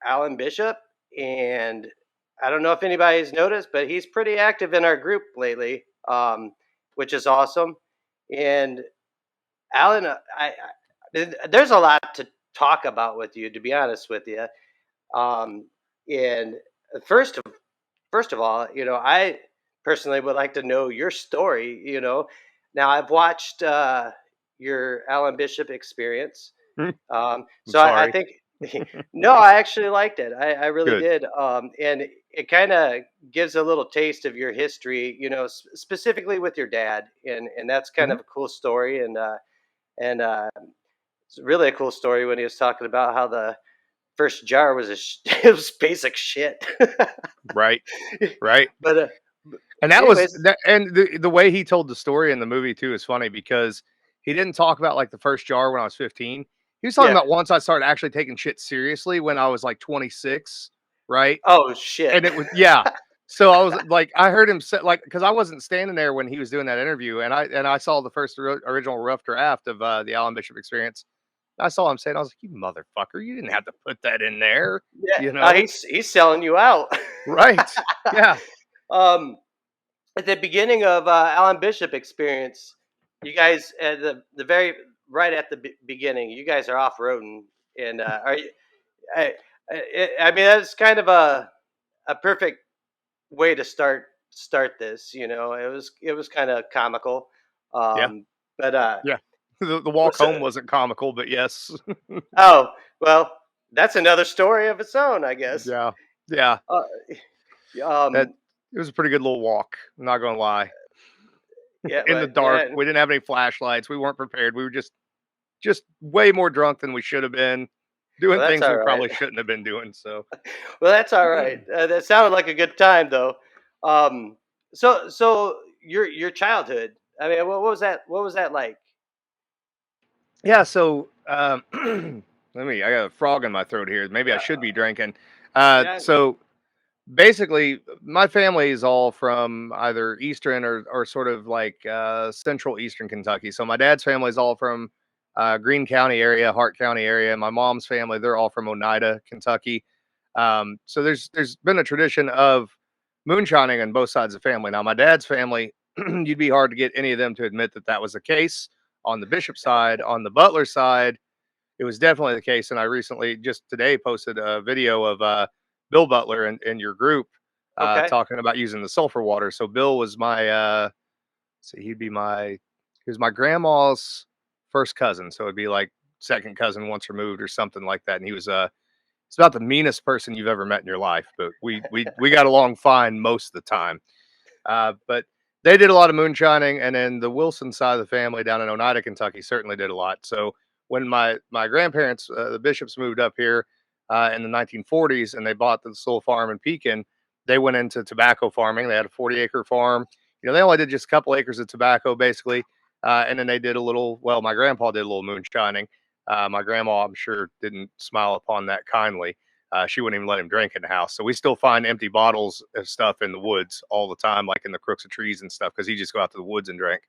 Alan Bishop, and I don't know if anybody's noticed, but he's pretty active in our group lately, which is awesome. And Alan, there's a lot to talk about with you, to be honest with you. Um, and first of first of all, I personally would like to know your story. Now I've watched your Alan Bishop experience. I'm So I sorry. think no, I actually liked it. I really Good. did. And it kind of gives a little taste of your history, specifically with your dad, and that's kind Mhm. of a cool story. And it's really a cool story when he was talking about how the first jar was it was basic shit. Right. Right. But And that was anyways, that, and the way he told the story in the movie too is funny because he didn't talk about like the first jar when I was 15. He was talking yeah. about once I started actually taking shit seriously when I was like 26, right? Oh shit. And it was yeah. So I was like, I heard him say like because I wasn't standing there when he was doing that interview, and I saw the first original rough draft of the Alan Bishop Experience. I saw him saying, I was like, you motherfucker, you didn't have to put that in there, Yeah, you know? he's selling you out. Right? Yeah. um, at the beginning of Alan Bishop experience, you guys at the very right at the beginning, you guys are off roading, and are you? I mean, that's kind of a perfect way to start this. It was kind of comical, Yeah. but Yeah. The walk so, home wasn't comical, but yes. oh well, that's another story of its own, I guess. Yeah. Yeah. Uh, That um, it was a pretty good little walk. I'm not gonna lie. yeah, In the but dark. We didn't have any flashlights. We weren't prepared. We were just way more drunk than we should have been, doing well, that's things all we right. probably shouldn't have been doing. So Well, that's all right. That sounded like a good time, though. Um, so your childhood. I mean, what was that? What was that like? yeah, so I got a frog in my throat here. Maybe I should Uh, be drinking. yeah. So basically, my family is all from either Eastern or sort of like central Eastern Kentucky. So my dad's family is all from Greene County area, Hart County area. My mom's family, they're all from Oneida, Kentucky. So there's been a tradition of moonshining on both sides of the family. Now, my dad's family, you'd be hard to get any of them to admit that that was the case. On the Bishop side, on the Butler side, it was definitely the case. And I recently, just today, posted a video of Bill Butler in your group Okay. talking about using the sulfur water. So Bill was my, so he was my grandma's first cousin. So it'd be like second cousin once removed or something like that. And he was he's about the meanest person you've ever met in your life, but we got along fine most of the time. But they did a lot of moonshining, and then the Wilson side of the family down in Oneida, Kentucky, certainly did a lot. So when my grandparents, the Bishops, moved up here in the 1940s, and they bought this little farm in Pekin, they went into tobacco farming. They had a 40-acre farm. They only did just a couple acres of tobacco, basically, and then they did a little. Well, my grandpa did a little moonshining. My grandma, I'm sure, didn't smile upon that kindly. She wouldn't even let him drink in the house. So we still find empty bottles of stuff in the woods all the time, like in the crooks of trees and stuff, because he just go out to the woods and drink.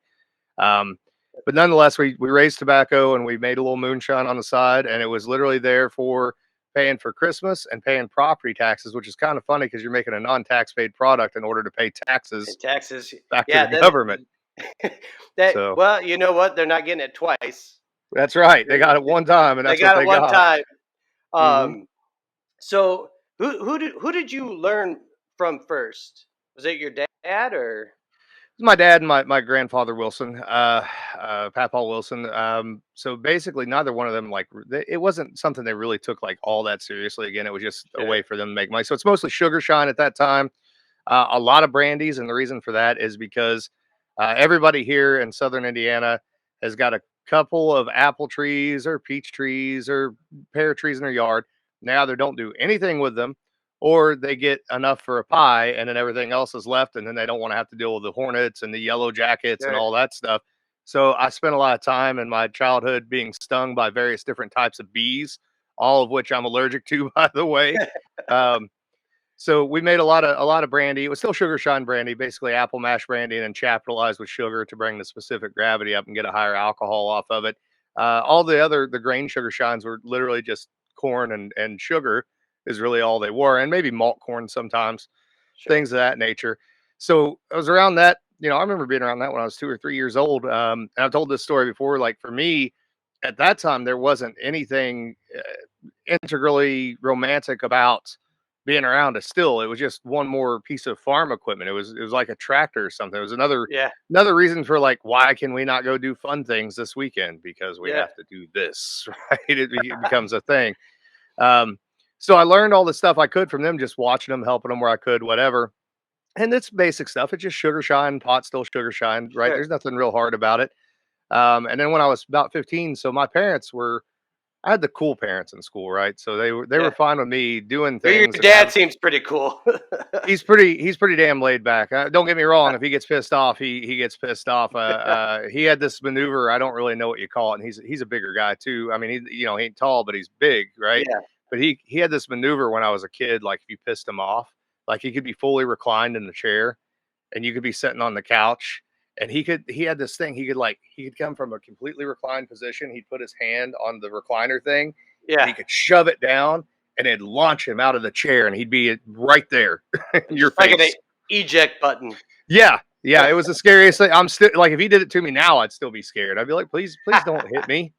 Um, but nonetheless, we raised tobacco and we made a little moonshine on the side, and it was literally there for paying for Christmas and paying property taxes, which is kind of funny because you're making a non-tax paid product in order to pay And taxes taxes. back to Yeah. the government. That. So Well, you know what? They're not getting it twice. that's right. They got it one time, and They that's what got it they one got. time. Hmm. Um. So who did you learn from first? Was it your dad or? My dad and my grandfather Wilson, Papa Wilson. So basically, neither one of them it wasn't something they really took like all that seriously. Again, it was just a Sure. way for them to make money. So it's mostly sugar shine at that time. A lot of brandies, and the reason for that is because everybody here in Southern Indiana has got a couple of apple trees or peach trees or pear trees in their yard. Now they don't do anything with them, or they get enough for a pie, and then everything else is left, and then they don't want to have to deal with the hornets and the yellow jackets and Sure. all that stuff. So I spent a lot of time in my childhood being stung by various different types of bees, all of which I'm allergic to, by the way. Um, so we made a lot of brandy. It was still sugar shine brandy, basically apple mash brandy, and then chaptalized with sugar to bring the specific gravity up and get a higher alcohol off of it. All the grain sugar shines were literally just corn and sugar. is really all they were, and maybe malt corn sometimes, Sure. things of that nature. So I was around that. I remember being around that when I was 2 or 3 years old. And I've told this story before. Like for me, at that time, there wasn't anything integrally romantic about being around a still. It was just one more piece of farm equipment. It was like a tractor or something. It was Yeah. another reason for like why can we not go do fun things this weekend because we Yeah. have to do this, right? It becomes a thing. Um, so I learned all the stuff I could from them, just watching them, helping them where I could, whatever. And it's basic stuff. It's just sugar shine, pot still sugar shine, right? Sure. There's nothing real hard about it. And then when I was about 15, so my parents were I had the cool parents in school, right? So they were Yeah. fine with me doing Your things and dad have seems pretty cool. he's pretty damn laid back. Don't get me wrong, if he gets pissed off, he gets pissed off. He had this maneuver, I don't really know what you call it, and he's a bigger guy too. I mean, he ain't tall, but he's big, right? Yeah. But he had this maneuver when I was a kid, like if you pissed him off, like he could be fully reclined in the chair and you could be sitting on the couch and he had this thing he could come from a completely reclined position, he'd put his hand on the recliner thing and Yeah. he could shove it down and it'd launch him out of the chair and he'd be right there in your Just like an face. eject button. Yeah, it was the scariest thing. I'm still like if he did it to me now I'd still be scared. I'd be like please don't hit me.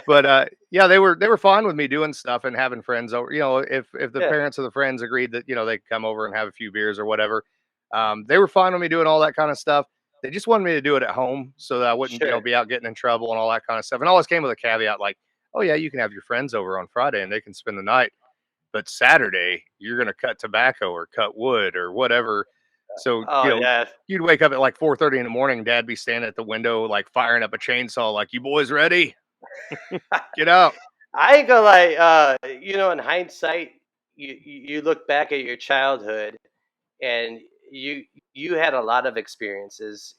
But yeah, they were fine with me doing stuff and having friends over. If the Yeah. parents of the friends agreed that they could come over and have a few beers or whatever, they were fine with me doing all that kind of stuff. They just wanted me to do it at home so that I wouldn't Sure. be out getting in trouble and all that kind of stuff. And always came with a caveat like, oh yeah, you can have your friends over on Friday and they can spend the night, but Saturday you're gonna cut tobacco or cut wood or whatever. So Oh yeah. you'd wake up at like 4:30 in the morning. Dad be standing at the window like firing up a chainsaw, like you boys ready? Get out. I ain't gonna lie. In hindsight, you look back at your childhood, and you you had a lot of experiences,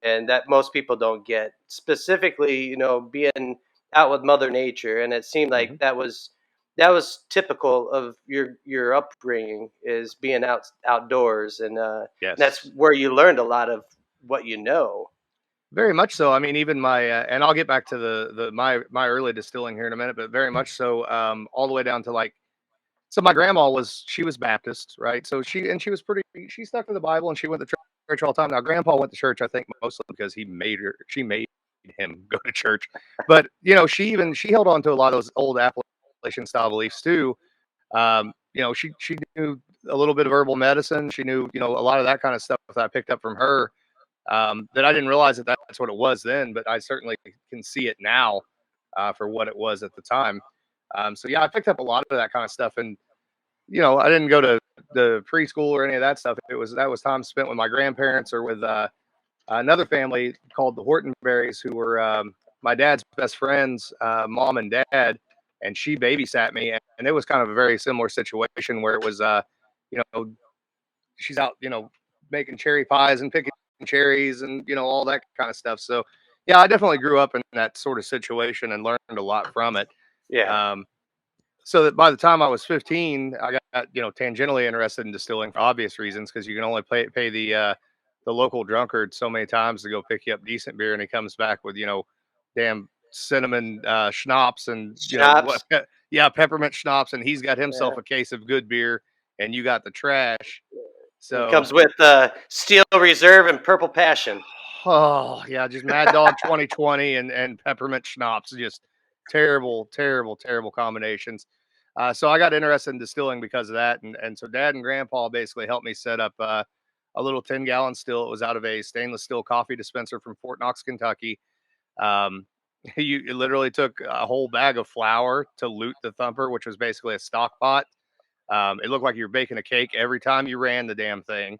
and that most people don't get. Specifically, being out with Mother Nature, and it seemed like Mhm. that was typical of your upbringing is being outdoors, and that's Yes, where you learned a lot of what you know. very much so. I mean, even my and I'll get back to my early distilling here in a minute, but very much so. All the way down to like so my grandma she was Baptist, right? So she was she stuck to the Bible and she went to church all the time. Now grandpa went to church, I think mostly because she made him go to church. But she held on to a lot of those old Appalachian style beliefs too. She knew a little bit of herbal medicine. She knew, a lot of that kind of stuff that I picked up from her. That I didn't realize that that's what it was then, but I certainly can see it now for what it was at the time. So yeah, I picked up a lot of that kind of stuff, and I didn't go to the preschool or any of that stuff. That was time spent with my grandparents or with another family called the Hortonberries, who were my dad's best friends, mom and dad, and she babysat me, and it was kind of a very similar situation where it was, you know, she's out, making cherry pies and picking cherries and all that kind of stuff. So, yeah, I definitely grew up in that sort of situation and learned a lot from it. Yeah. Um, so that by the time I was 15, I got tangentially interested in distilling for obvious reasons because you can only pay the local drunkard so many times to go pick you up decent beer, and he comes back with damn cinnamon schnapps and what? Schnapps. Yeah, peppermint schnapps, and he's got Yeah. himself a case of good beer, and you got the trash. It So comes with Steel Reserve and Purple Passion. oh yeah, just Mad Dog 2020 and peppermint schnapps, just terrible, terrible, terrible combinations. So I got interested in distilling because of that, and so Dad and Grandpa basically helped me set up a little 10-gallon still. It was out of a stainless steel coffee dispenser from Fort Knox, Kentucky. Um, it literally took a whole bag of flour to loot the thumper, which was basically a stock pot. It looked like you were baking a cake every time you ran the damn thing.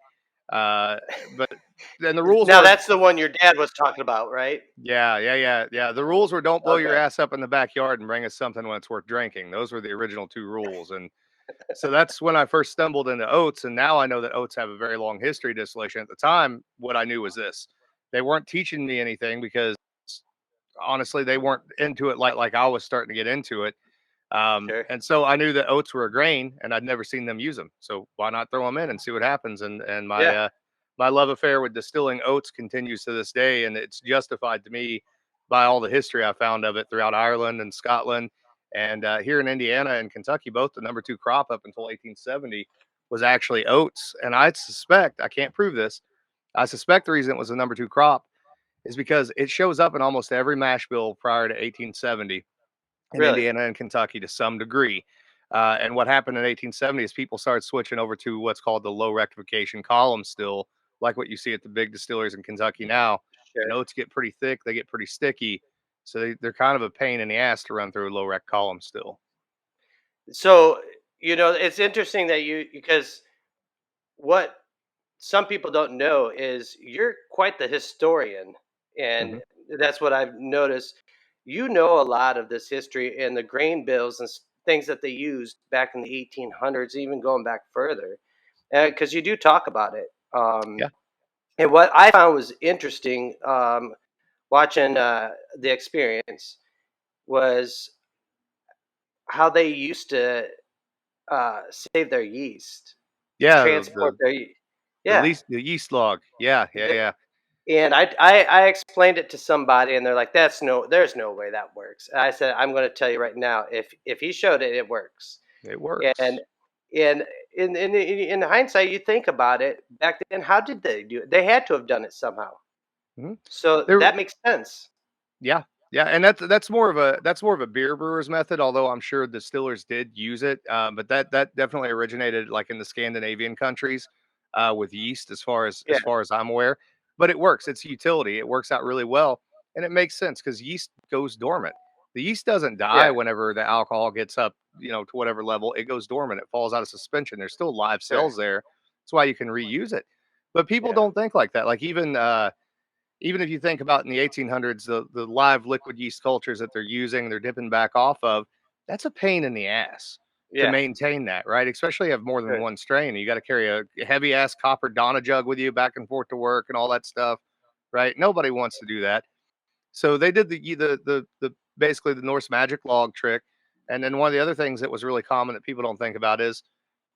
Uh, but then the rules Now were that's the one your dad was talking about, right? yeah. The rules were don't blow your Okay. ass up in the backyard and bring us something when it's worth drinking. Those were the original two rules. And so that's when I first stumbled into oats. And now I know that oats have a very long history of distillation. At the time, what I knew was this. They weren't teaching me anything because honestly, they weren't into it like I was starting to get into it. Sure. And so I knew that oats were a grain, and I'd never seen them use them. So why not throw them in and see what happens? And Yeah. my love affair with distilling oats continues to this day, and it's justified to me by all the history I found of it throughout Ireland and Scotland. And here in Indiana and Kentucky, both the number two crop up until 1870 was actually oats. And I suspect, I can't prove this, I suspect the reason it was the number two crop is because it shows up in almost every mash bill prior to 1870 in Really? Indiana and Kentucky to some degree. And what happened in 1870 is people started switching over to what's called the low rectification column still, like what you see at the big distilleries in Kentucky now. And Sure. oats get pretty thick, they get pretty sticky. So they're kind of a pain in the ass to run through a low rec column still. So, it's interesting that because what some people don't know is you're quite the historian, and Hmm. that's what I've noticed. You know a lot of this history and the grain bills and things that they used back in the 1800s, even going back further, because you do talk about it. Yeah. And what I found was interesting, watching the experience, was how they used to save their yeast, Yeah. transport their yeah. The yeast log. Yeah. Yeah. The- Yeah. And I explained it to somebody, and they're like, there's no way that works." And I said, "I'm going to tell you right now, if he showed it, it works." It And works. and in hindsight, you think about it. Back then, how did they do it? They had to have done it somehow. Hmm. So There, that makes sense. Yeah, yeah, and that's more of a beer brewer's method. Although I'm sure distillers did use it, but that definitely originated like in the Scandinavian countries with yeast, Yeah, as far as I'm aware. But it works. It's utility. It works out really well, and it makes sense because yeast goes dormant. The yeast doesn't die yeah, whenever the alcohol gets up, to whatever level. It goes dormant. It falls out of suspension. There's still live sure, cells there. That's why you can reuse it. But people yeah, don't think like that. Like even if you think about in the 1800s, the live liquid yeast cultures that they're using, they're dipping back off of, that's a pain in the ass to yeah, maintain that, right? Especially have more than sure, one strain. You got to carry a heavy ass copper Donna jug with you back and forth to work and all that stuff, right? Nobody wants to do that. So they did the basically the Norse magic log trick. And then one of the other things that was really common that people don't think about is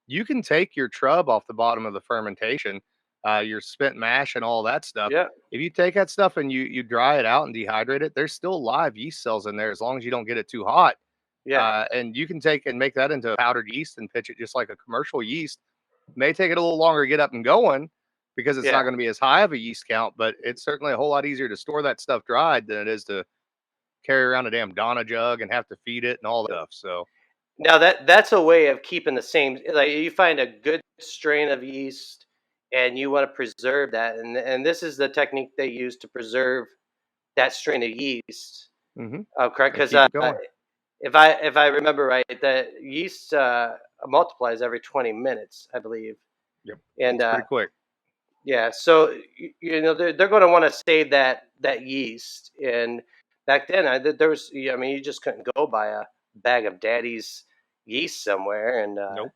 you can take your trub off the bottom of the fermentation, your spent mash and all that stuff. yeah, If you take that stuff and you dry it out and dehydrate it, there's still live yeast cells in there as long as you don't get it too hot. yeah, And you can take and make that into powdered yeast and pitch it just like a commercial yeast. May take it a little longer to get up and going because it's not yeah. going to be as high of a yeast count, but it's certainly a whole lot easier to store that stuff dried than it is to carry around a damn Donna jug and have to feed it and all that stuff. So, Now that's a way of keeping the same. Like, you find a good strain of yeast, and you want to preserve that, and this is the technique they use to preserve that strain of yeast. hmm Correct, and because keep it going. if I remember right, the yeast multiplies every 20 minutes, I believe, Yep. and It's pretty quick. yeah, so they're going to want to save that yeast. And back then, there was, I mean, you just couldn't go buy a bag of Daddy's yeast somewhere, and Nope.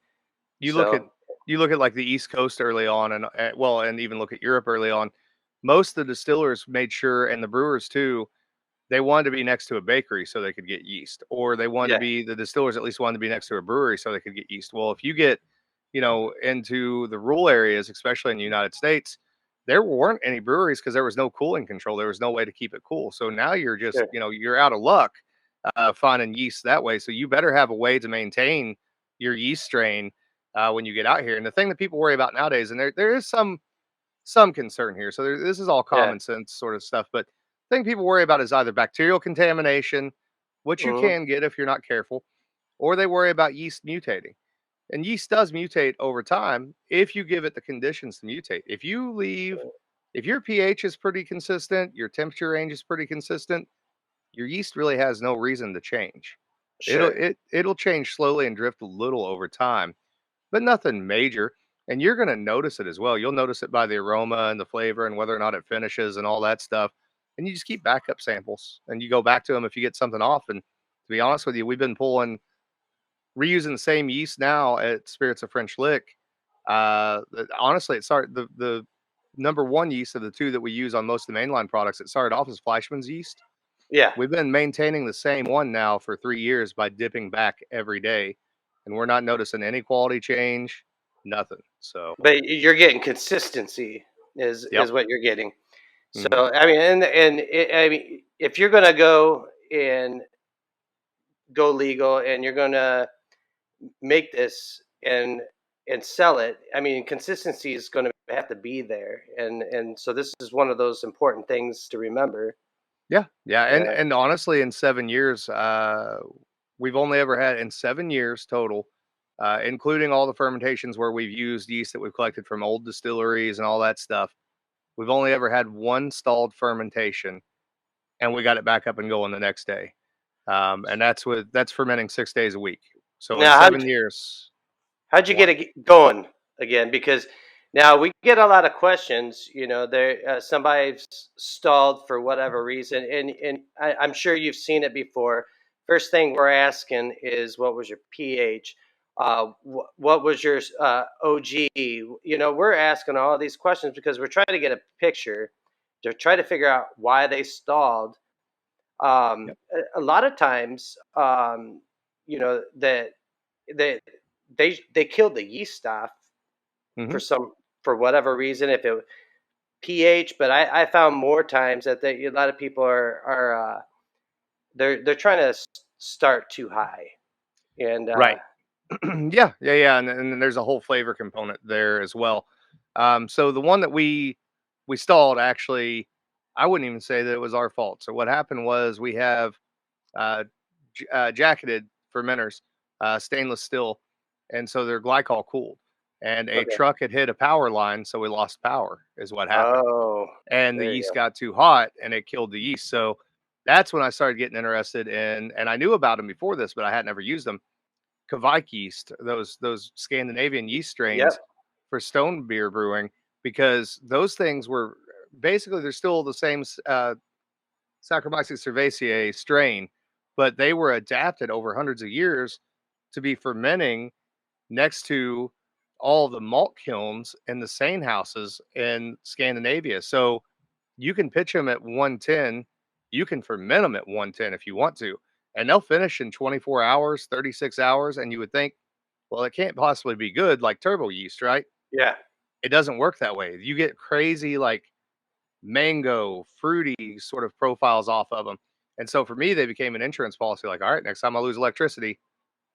You look at so like the East Coast early on, and well, and even look at Europe early on. Most of the distillers made sure, and the brewers too, they wanted to be next to a bakery so they could get yeast, or they wanted to yeah, be the distillers at least wanted to be next to a brewery so they could get yeast. Well, if you get, into the rural areas, especially in the United States, there weren't any breweries because there was no cooling control. There was no way to keep it cool. So now you're just, sure, you're out of luck finding yeast that way. So you better have a way to maintain your yeast strain when you get out here. And the thing that people worry about nowadays, and there is some concern here. So this is all yeah, common sense sort of stuff, but the thing people worry about is either bacterial contamination, which you hmm, can get if you're not careful, or they worry about yeast mutating. And yeast does mutate over time if you give it the conditions to mutate. If your pH is pretty consistent, your temperature range is pretty consistent, your yeast really has no reason to change. sure, It'll change slowly and drift a little over time, but nothing major. And you're going to notice it as well. You'll notice it by the aroma and the flavor and whether or not it finishes and all that stuff. And you just keep backup samples and you go back to them if you get something off. And to be honest with you, we've been reusing the same yeast now at Spirits of French Lick. Honestly, it started the number one yeast of the two that we use on most of the mainline products. It started off as Fleischmann's yeast. yeah. We've been maintaining the same one now for 3 years by dipping back every day, and we're not noticing any quality change, nothing. So, But you're getting consistency yep. is what you're getting. So Hmm. I mean, I mean, if you're gonna go and go legal and you're going to make this and sell it, I mean, consistency is going to have to be there, and so this is one of those important things to remember. Yeah, yeah, and Yeah. and honestly, in 7 years, we've only ever had in 7 years total, including all the fermentations where we've used yeast that we've collected from old distilleries and all that stuff. We've only ever had one stalled fermentation, and we got it back up and going the next day. And that's fermenting 6 days a week. So in Now, 7 years, how'd you get one. it going again? Because now we get a lot of questions. You know, there somebody's stalled for whatever reason, and I'm sure you've seen it before. First thing we're asking is, what was your pH? What was your OG? You know, we're asking all these questions because we're trying to get a picture to try to figure out why they stalled. Yep. A lot of times, you know, that they killed the yeast off Hmm. for some for whatever reason, if it pH. But I found more times that a lot of people are they're trying to start too high, and Right. Yeah, yeah, yeah, and then there's a whole flavor component there as well. So the one that we stalled actually, I wouldn't even say that it was our fault. So what happened was we have jacketed fermenters, stainless steel, and so they're glycol cooled. And a okay. truck had hit a power line, so we lost power. Is what happened, Oh, and the there you yeast go. got too hot, and it killed the yeast. So that's when I started getting interested in, and I knew about them before this, but I had never used them. Kvike yeast, those Scandinavian yeast strains Yep. for stone beer brewing, because those things were basically they're still the same Saccharomyces cerevisiae strain, but they were adapted over hundreds of years to be fermenting next to all the malt kilns and the seine houses in Scandinavia. So you can pitch them at 110, you can ferment them at 110 if you want to, and they'll finish in 24 hours, 36 hours. And you would think, well, it can't possibly be good like turbo yeast, right? Yeah. It doesn't work that way. You get crazy, like mango, fruity sort of profiles off of them. And so for me, they became an insurance policy. Like, all right, next time I lose electricity,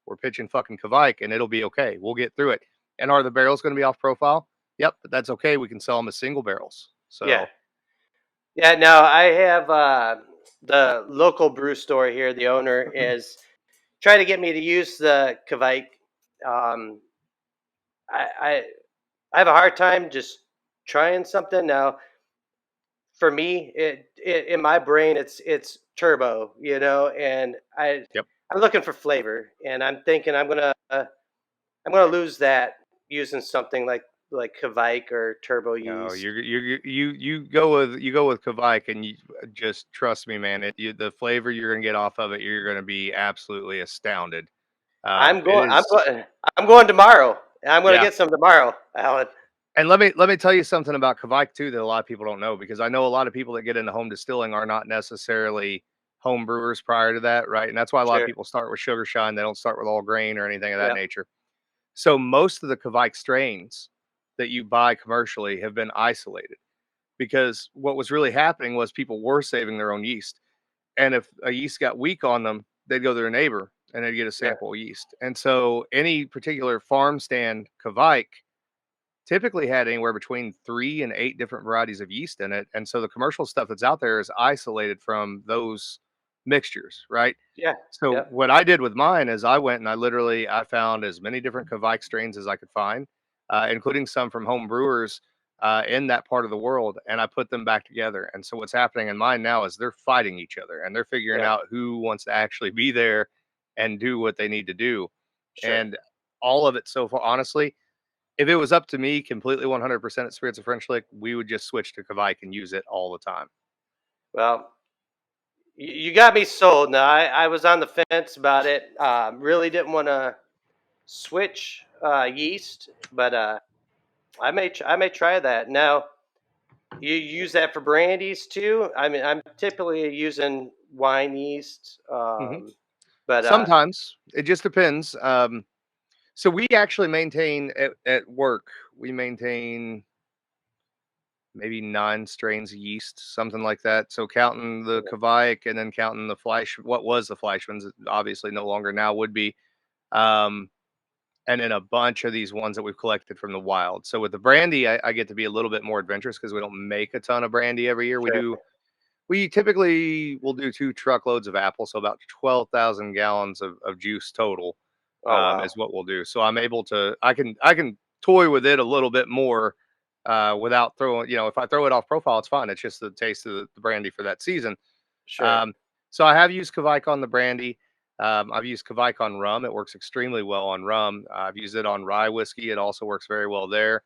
we're pitching fucking Kvike and it'll be okay. We'll get through it. And are the barrels going to be off profile? Yep, but that's okay. We can sell them as single barrels. Yeah. So, Yeah. Now I have the local brew store here. The owner is trying to get me to use the Kvike. Um, I I have a hard time just trying something now. For me, in my brain, it's turbo, you know, and yep. I'm looking for flavor, and I'm thinking I'm gonna lose that using something like Kvike or turbo No, yeast. you go with Kvike, and you just trust me, man. The flavor you're gonna get off of it, you're gonna be absolutely astounded. I'm It going. is, I'm going tomorrow. I'm going to yeah. get some tomorrow, Alan. And let me tell you something about Kvike too that a lot of people don't know, because I know a lot of people that get into home distilling are not necessarily home brewers prior to that, right? And that's why a lot of Sure. people start with sugar shine. They don't start with all grain or anything of that Yep. nature. So most of the Kvike strains that you buy commercially have been isolated, because what was really happening was people were saving their own yeast. And if a yeast got weak on them, they'd go to their neighbor and they'd get a Yeah. sample of yeast. And so any particular farm stand Kvike typically had anywhere between 3 and 8 different varieties of yeast in it. And so the commercial stuff that's out there is isolated from those mixtures, right? Yeah. So Yep. what I did with mine is I went and I found as many different Kvike strains as I could find, including some from home brewers in that part of the world, and I put them back together. And so what's happening in mine now is they're fighting each other and they're figuring Yeah. out who wants to actually be there and do what they need to do. Sure. And all of it so far, honestly, if it was up to me completely 100% at Spirits of French Lick, we would just switch to Kvike and use it all the time. Well, you got me sold. Now I was on the fence about it. Really didn't want to switch yeast, but I may try that. Now you use that for brandies too. I mean, I'm typically using wine yeast, Mhm. but Sometimes it just depends. So we actually maintain at work, we maintain maybe 9 strains of yeast, something like that. So counting the Kvike and then counting the Fleisch, what was the Fleischmann's, obviously no longer now would be, um, and then a bunch of these ones that we've collected from the wild. So with the brandy, I get to be a little bit more adventurous because we don't make a ton of brandy every year. Sure. We typically will do 2 truckloads of apple, so about 12,000 gallons of juice total, Oh wow. is what we'll do. So I'm able to, I can toy with it a little bit more, without throwing, if I throw it off profile, it's fine. It's just the taste of the brandy for that season. Sure. Um, so I have used Kvike on the brandy. I've used Kvike on rum. It works extremely well on rum. I've used it on rye whiskey. It also works very well there.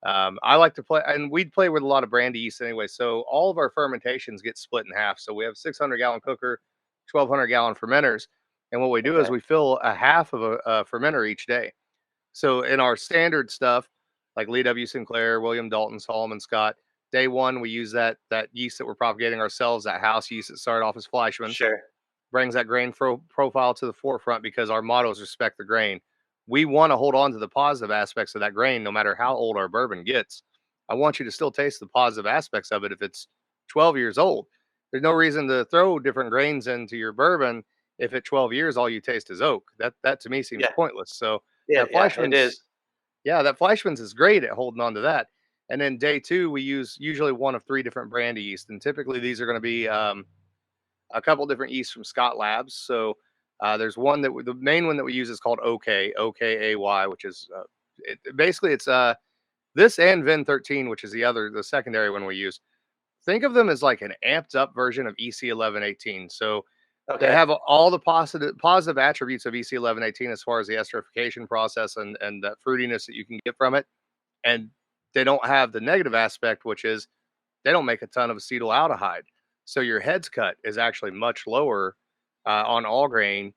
I like to play, and we'd play with a lot of brandy yeast anyway. So all of our fermentations get split in half. So we have 600-gallon cooker, 1,200-gallon fermenters, and what we do is Okay. we fill a half of a fermenter each day. So in our standard stuff, like Lee W. Sinclair, William Dalton, Solomon Scott, day one we use that yeast that we're propagating ourselves, that house yeast that started off as Fleischmann's, Sure. brings that grain profile to the forefront because our motto is respect the grain. We want to hold on to the positive aspects of that grain, no matter how old our bourbon gets. I want you to still taste the positive aspects of it if it's 12 years old. There's no reason to throw different grains into your bourbon if at 12 years all you taste is oak. That to me seems Yeah. pointless. So Yeah. that Yeah. It Fleischmann's, is. yeah, that Fleischmann's is great at holding on to that. And then day two, we use usually one of 3 different brandy yeast, and typically these are going to be a couple different yeasts from Scott Labs. So there's one the main one that we use is called OKAY, which is basically it's this and Vin 13, which is the secondary one we use. Think of them as like an amped up version of EC 1118. So they Okay. have all the positive attributes of EC 1118 as far as the esterification process and that fruitiness that you can get from it, and they don't have the negative aspect, which is they don't make a ton of acetaldehyde. So your heads cut is actually much lower on all grain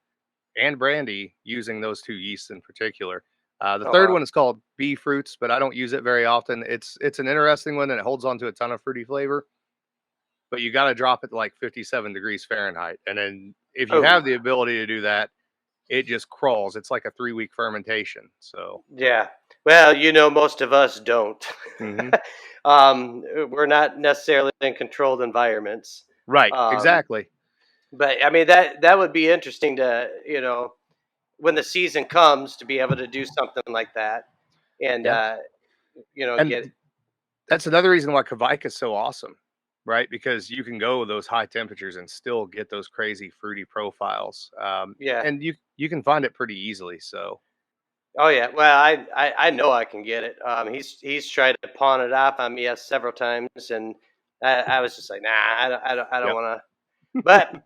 and brandy using those two yeasts in particular. The Oh third wow. one is called Bee Fruits, but I don't use it very often. It's an interesting one and it holds on to a ton of fruity flavor, but you got to drop it to like 57 degrees Fahrenheit. And then if you Oh have the ability to do that, it just crawls. It's like a 3-week fermentation. So, yeah. Well, most of us don't. mhm. We're not necessarily in controlled environments. Right, Um, exactly. but I mean that would be interesting to when the season comes to be able to do something like that and Yeah. get And that's another reason why Kvike is so awesome, right? Because you can go those high temperatures and still get those crazy fruity profiles, yeah. and you can find it pretty easily. So, Oh yeah. Well, I know I can get it. He's tried to pawn it off on me several times, and I was just like, nah, I don't yep, want to. But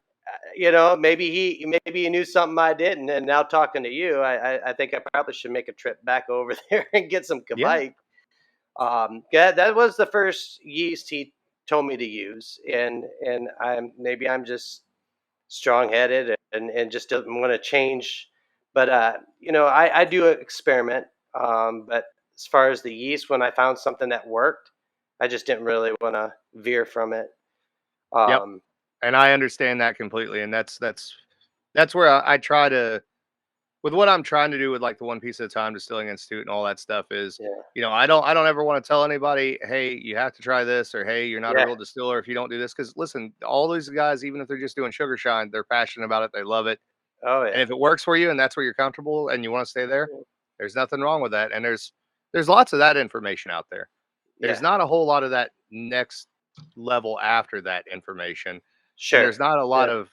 maybe he knew something I didn't, and now talking to you, I think I probably should make a trip back over there and get some yeah, Kvike. Yeah, that was the first yeast he told me to use, and I'm just strong headed and just don't want to change. But I do experiment. But as far as the yeast, when I found something that worked, I just didn't really want to veer from it. yep, Um, and I understand that completely, and that's where I try to, with what I'm trying to do with like the One Piece at a Time Distilling Institute and all that stuff is, yeah, I don't ever want to tell anybody, hey, you have to try this, or hey, you're not a yeah, real distiller if you don't do this. Because listen, all these guys, even if they're just doing sugar shine, they're passionate about it, they love it. oh And yeah, if it works for you and that's where you're comfortable and you want to stay there, there's nothing wrong with that. And there's lots of that information out there. There's yeah, not a whole lot of that next level after that information. And sure, there's not a lot yeah, of,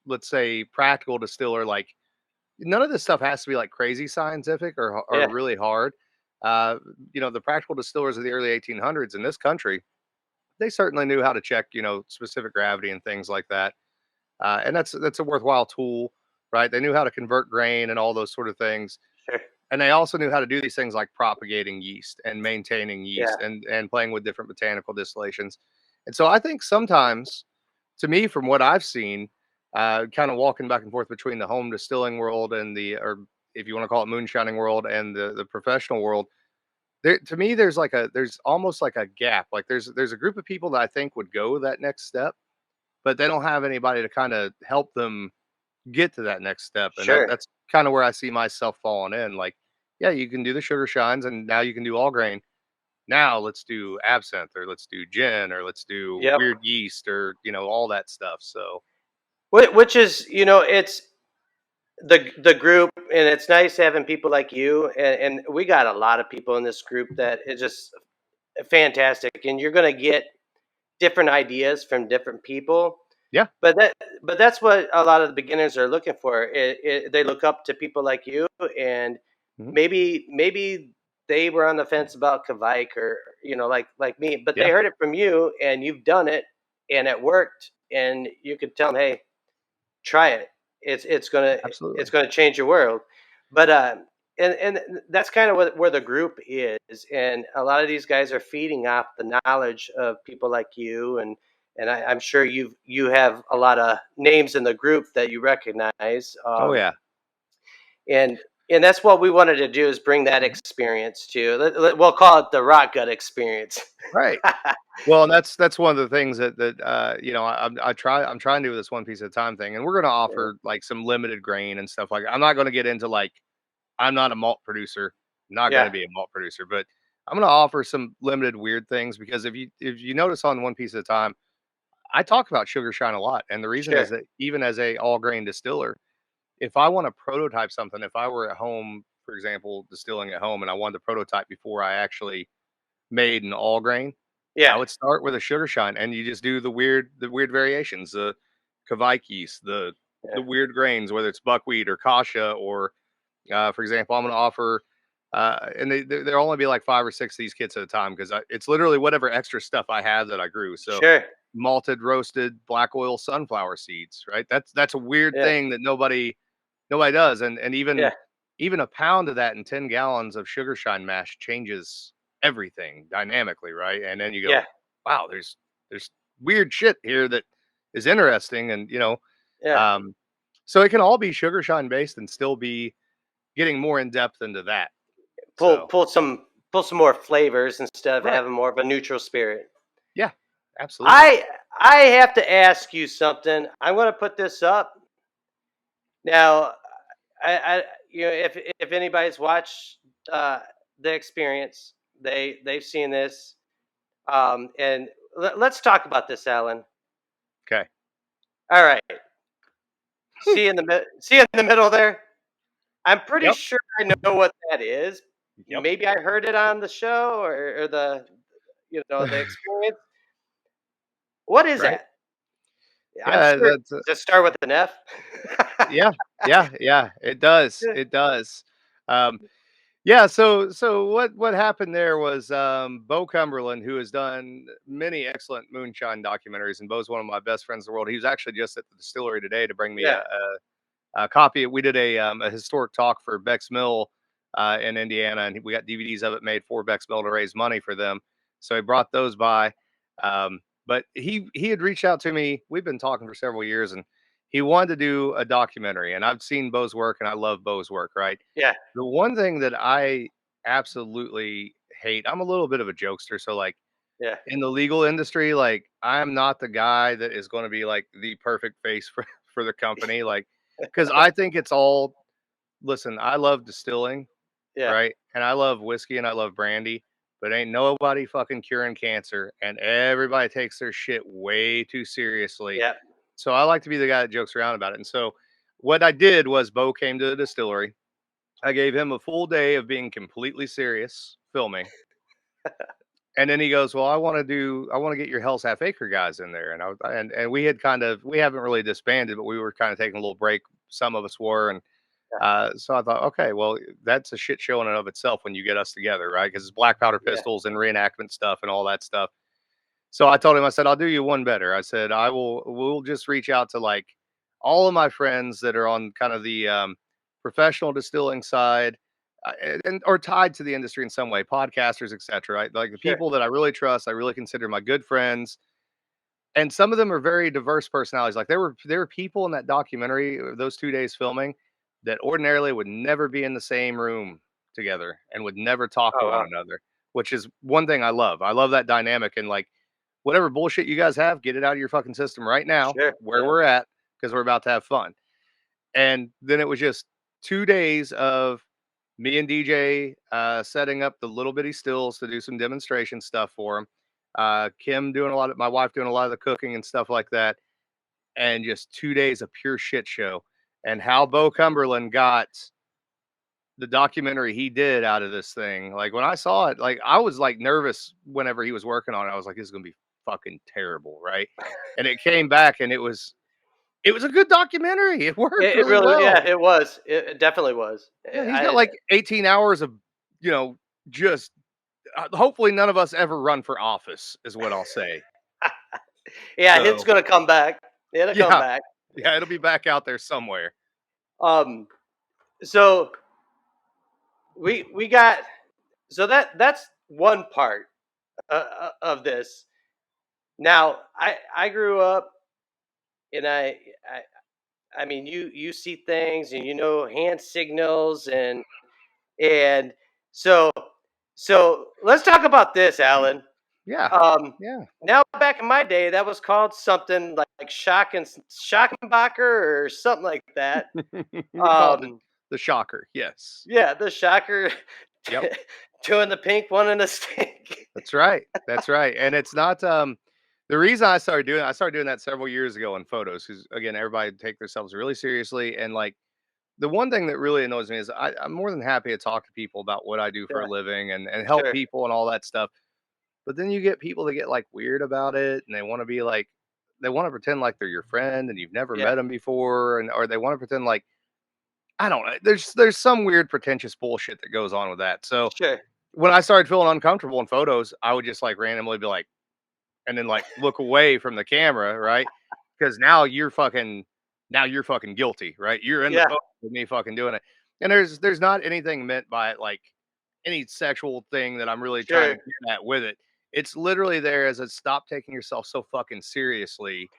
let's say, practical distiller, like none of this stuff has to be like crazy scientific or yeah, really hard. Uh, the practical distillers of the early 1800s in this country, they certainly knew how to check, specific gravity and things like that. And that's a worthwhile tool, right? They knew how to convert grain and all those sort of things, sure, and they also knew how to do these things like propagating yeast and maintaining yeah, yeast and playing with different botanical distillations. And so I think sometimes, to me, from what I've seen, kind of walking back and forth between the home distilling world and or if you want to call it moonshining world and the professional world, there to me there's almost like a gap. Like there's a group of people that I think would go that next step, but they don't have anybody to kind of help them get to that next step. And sure, that's kind of where I see myself falling in. Like, yeah, you can do the sugar shines and now you can do all grain. now let's do absinthe, or let's do gin, or let's do Yep. weird yeast, or all that stuff. So Which is, it's the group, and it's nice having people like you, and we got a lot of people in this group that is just fantastic, and you're going to get different ideas from different people. yeah. But that's what a lot of the beginners are looking for. They look up to people like you, and Mhm. maybe they were on the fence about Kavike, or like me, but they Yeah, heard it from you, and you've done it, and it worked, and you could tell them, hey, try it. It's absolutely. gonna change your world. But and that's kind of where the group is, and a lot of these guys are feeding off the knowledge of people like you, and I'm sure you have a lot of names in the group that you recognize, Oh yeah. and and that's what we wanted to do, is bring that Mhm. experience to. We'll call it the rock gut experience. Right. Well, and that's one of the things that I'm trying to do this one piece at a time thing, and we're going to Yeah, offer like some limited grain and stuff like. I'm not going to get into like, I'm not a malt producer, not going to yeah, be a malt producer, but I'm going to offer some limited weird things, because if you notice on one piece at a time, I talk about sugar shine a lot, and the reason is sure, that even as a all grain distiller, if I want to prototype something, if I were at home, for example, distilling at home, and I wanted to prototype before I actually made an all grain, I yeah, would start with a sugar shine, and you just do the weird variations, the Kveik yeast, the yeah, weird grains, whether it's buckwheat or kasha, or for example, I'm going to offer, and there'll only be like 5 or 6 of these kits at a time, because it's literally whatever extra stuff I have that I grew. So sure, malted roasted black oil sunflower seeds, right? That's a weird yeah, thing that nobody does, and yeah, even a pound of that in 10 gallons of sugar shine mash changes everything dynamically, right? And then you go, yeah, wow, there's weird shit here that is interesting, and yeah. um, so it can all be sugar shine based and still be getting more in depth into that. pull So pull some pull some more flavors instead of right, having more of a neutral spirit. yeah, absolutely. I have to ask you something. I'm going to put this up now. I if anybody's watched uh, the experience, they've seen this. And let's talk about this, Alan. Okay. All right, see in the middle there. I'm pretty Yep. sure I know what that is. Yep. Maybe I heard it on the show, or the experience. What is Right. that? I'm Yeah. sure. That's Does it start with an F? yeah. Yeah. Yeah. It does. Yeah, It does. Um, Yeah, so what happened there was, Bo Cumberland, who has done many excellent moonshine documentaries, and Bo's one of my best friends in the world. He was actually just at the distillery today to bring me yeah, a copy. We did a historic talk for Beck's Mill in Indiana, and we got DVDs of it made for Beck's Mill to raise money for them. So he brought those by. But he had reached out to me. We've been talking for several years, and he wanted to do a documentary. And I've seen Bo's work, and I love Bo's work. Right. yeah, The one thing that I absolutely hate, I'm a little bit of a jokester. So like yeah, in the legal industry, like I'm not the guy that is going to be like the perfect face for for the company, like because I think it's all. Listen, I love distilling, yeah, right? And I love whiskey and I love brandy, but ain't nobody fucking curing cancer, and everybody takes their shit way too seriously. yeah, So I like to be the guy that jokes around about it. And so what I did was Bo came to the distillery. I gave him a full day of being completely serious filming. And then he goes, "Well, I want to get your Hell's Half Acre guys in there." And and we had we haven't really disbanded, but we were kind of taking a little break. Some of us were, and so I thought, okay, well, that's a shit show in and of itself when you get us together, right? Because it's black powder yeah, pistols and reenactment stuff and all that stuff. So I told him, I said, I'll do you one better. I said, we'll just reach out to like all of my friends that are on kind of the professional distilling side, and or tied to the industry in some way, podcasters, etc. Right? Like the sure. people that I really trust, I really consider my good friends, and some of them are very diverse personalities. Like there were people in that documentary, those 2 days filming, that ordinarily would never be in the same room together and would never talk to Oh one wow, another, which is one thing I love. I love that dynamic, and like whatever bullshit you guys have, get it out of your fucking system right now sure, where yeah, we're at, because we're about to have fun. And then it was just 2 days of me and DJ setting up the little bitty stills to do some demonstration stuff for him. Kim doing a lot of my wife doing a lot of the cooking and stuff like that, and just 2 days of pure shit show. And how Bo Cumberland got the documentary he did out of this thing. Like when I saw it, like I was like nervous whenever he was working on it. I was like, this is gonna be fucking terrible, right? And it came back and it was a good documentary. It worked It really really, well. yeah, it was. It definitely was. Yeah, he's got I like 18 hours of, just hopefully none of us ever run for office is what I'll say. yeah, it's So gonna come back. It'll come yeah, back. yeah, it'll be back out there somewhere. Um, so we got so that's one part of this. Now, I grew up and I mean you see things and you know hand signals and so let's talk about this, Alan. Yeah, Um, yeah. now back in my day, that was called something like Schockenbacher or something like that. We call it Um, the shocker. Yes. yeah, the shocker, Yep. two in the pink, one in the stink. That's right. That's right. And it's not the reason I started doing that several years ago in photos because again, everybody take themselves really seriously. And like the one thing that really annoys me is I'm more than happy to talk to people about what I do for Yeah, a living and help sure. people and all that stuff. But then you get people that get like weird about it and they want to be like they want to pretend like they're your friend and you've never Yeah, met them before and or they want to pretend like I don't know. There's some weird pretentious bullshit that goes on with that. So sure. when I started feeling uncomfortable in photos, I would just like randomly be like, and then like look away from the camera, right? Because now you're fucking guilty, right? You're in the Yeah, photo with me fucking doing it. And there's not anything meant by it like any sexual thing that I'm really trying to sure. get at with it. It's literally there as a stop taking yourself so fucking seriously,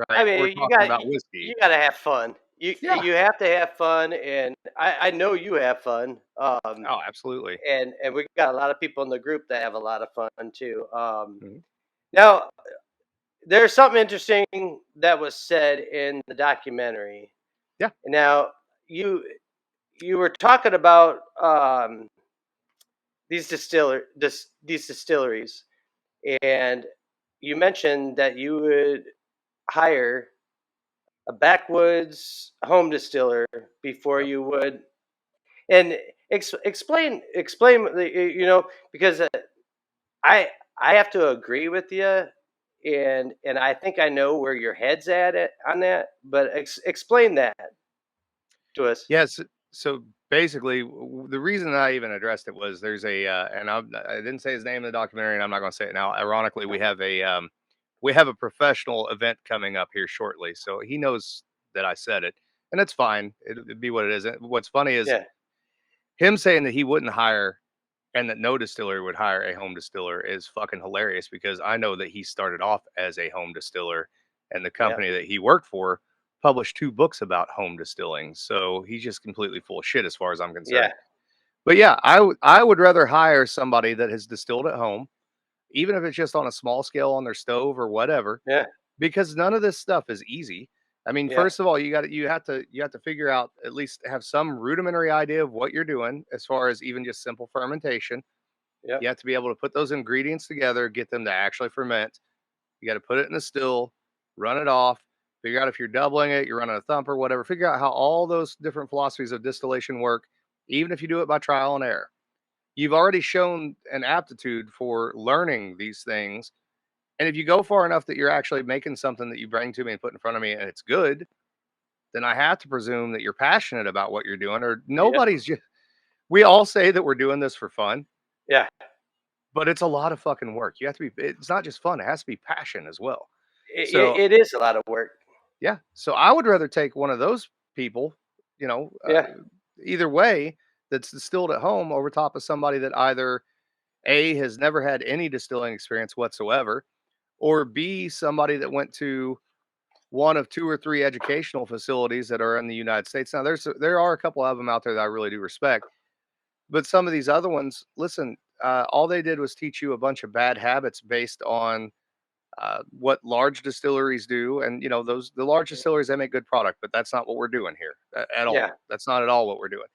I right? We're mean, talking about whiskey. you got to have fun. Yeah. You have to have fun, and I know you have fun. Oh, absolutely. And we got a lot of people in the group that have a lot of fun too. Mhm. Now, there's something interesting that was said in the documentary. Yeah. Now, you you were talking about these distilleries, and you mentioned that you would hire a backwoods home distiller before Yep. you would, and explain you know because I I have to agree with you, and I think I know where your head's at it on that. But explain that to us. Yes. So basically, the reason I even addressed it was there's and I didn't say his name in the documentary, and I'm not going to say it now. Ironically, we have a professional event coming up here shortly, so he knows that I said it, and it's fine. It'd be what it is. What's funny is Yeah, him saying that he wouldn't hire and that no distillery would hire a home distiller is fucking hilarious because I know that he started off as a home distiller and the yeah, company that he worked for published 2 books about home distilling. So he's just completely full of shit as far as I'm concerned. yeah, But yeah, I would rather hire somebody that has distilled at home, even if it's just on a small scale on their stove or whatever, yeah, because none of this stuff is easy. I mean, yeah, first of all, you have to figure out at least have some rudimentary idea of what you're doing as far as even just simple fermentation. yeah, You have to be able to put those ingredients together, get them to actually ferment. You got to put it in the still, run it off, figure out if you're doubling it, you're running a thump or whatever. Figure out how all those different philosophies of distillation work, even if you do it by trial and error. You've already shown an aptitude for learning these things. And if you go far enough that you're actually making something that you bring to me and put in front of me and it's good, then I have to presume that you're passionate about what you're doing, or yeah, nobody's just, we all say that we're doing this for fun, yeah. but it's a lot of fucking work. You have to be, it's not just fun, it has to be passion as well. It, So, it is a lot of work. yeah. So I would rather take one of those people, you know, Yeah, either way, that's distilled at home over top of somebody that either A, has never had any distilling experience whatsoever, or B, somebody that went to one of 2 or 3 educational facilities that are in the United States. Now, there are a couple of them out there that I really do respect, but some of these other ones, listen, all they did was teach you a bunch of bad habits based on what large distilleries do, and the large distilleries they make good product, but that's not what we're doing here at yeah. all. That's not at all what we're doing.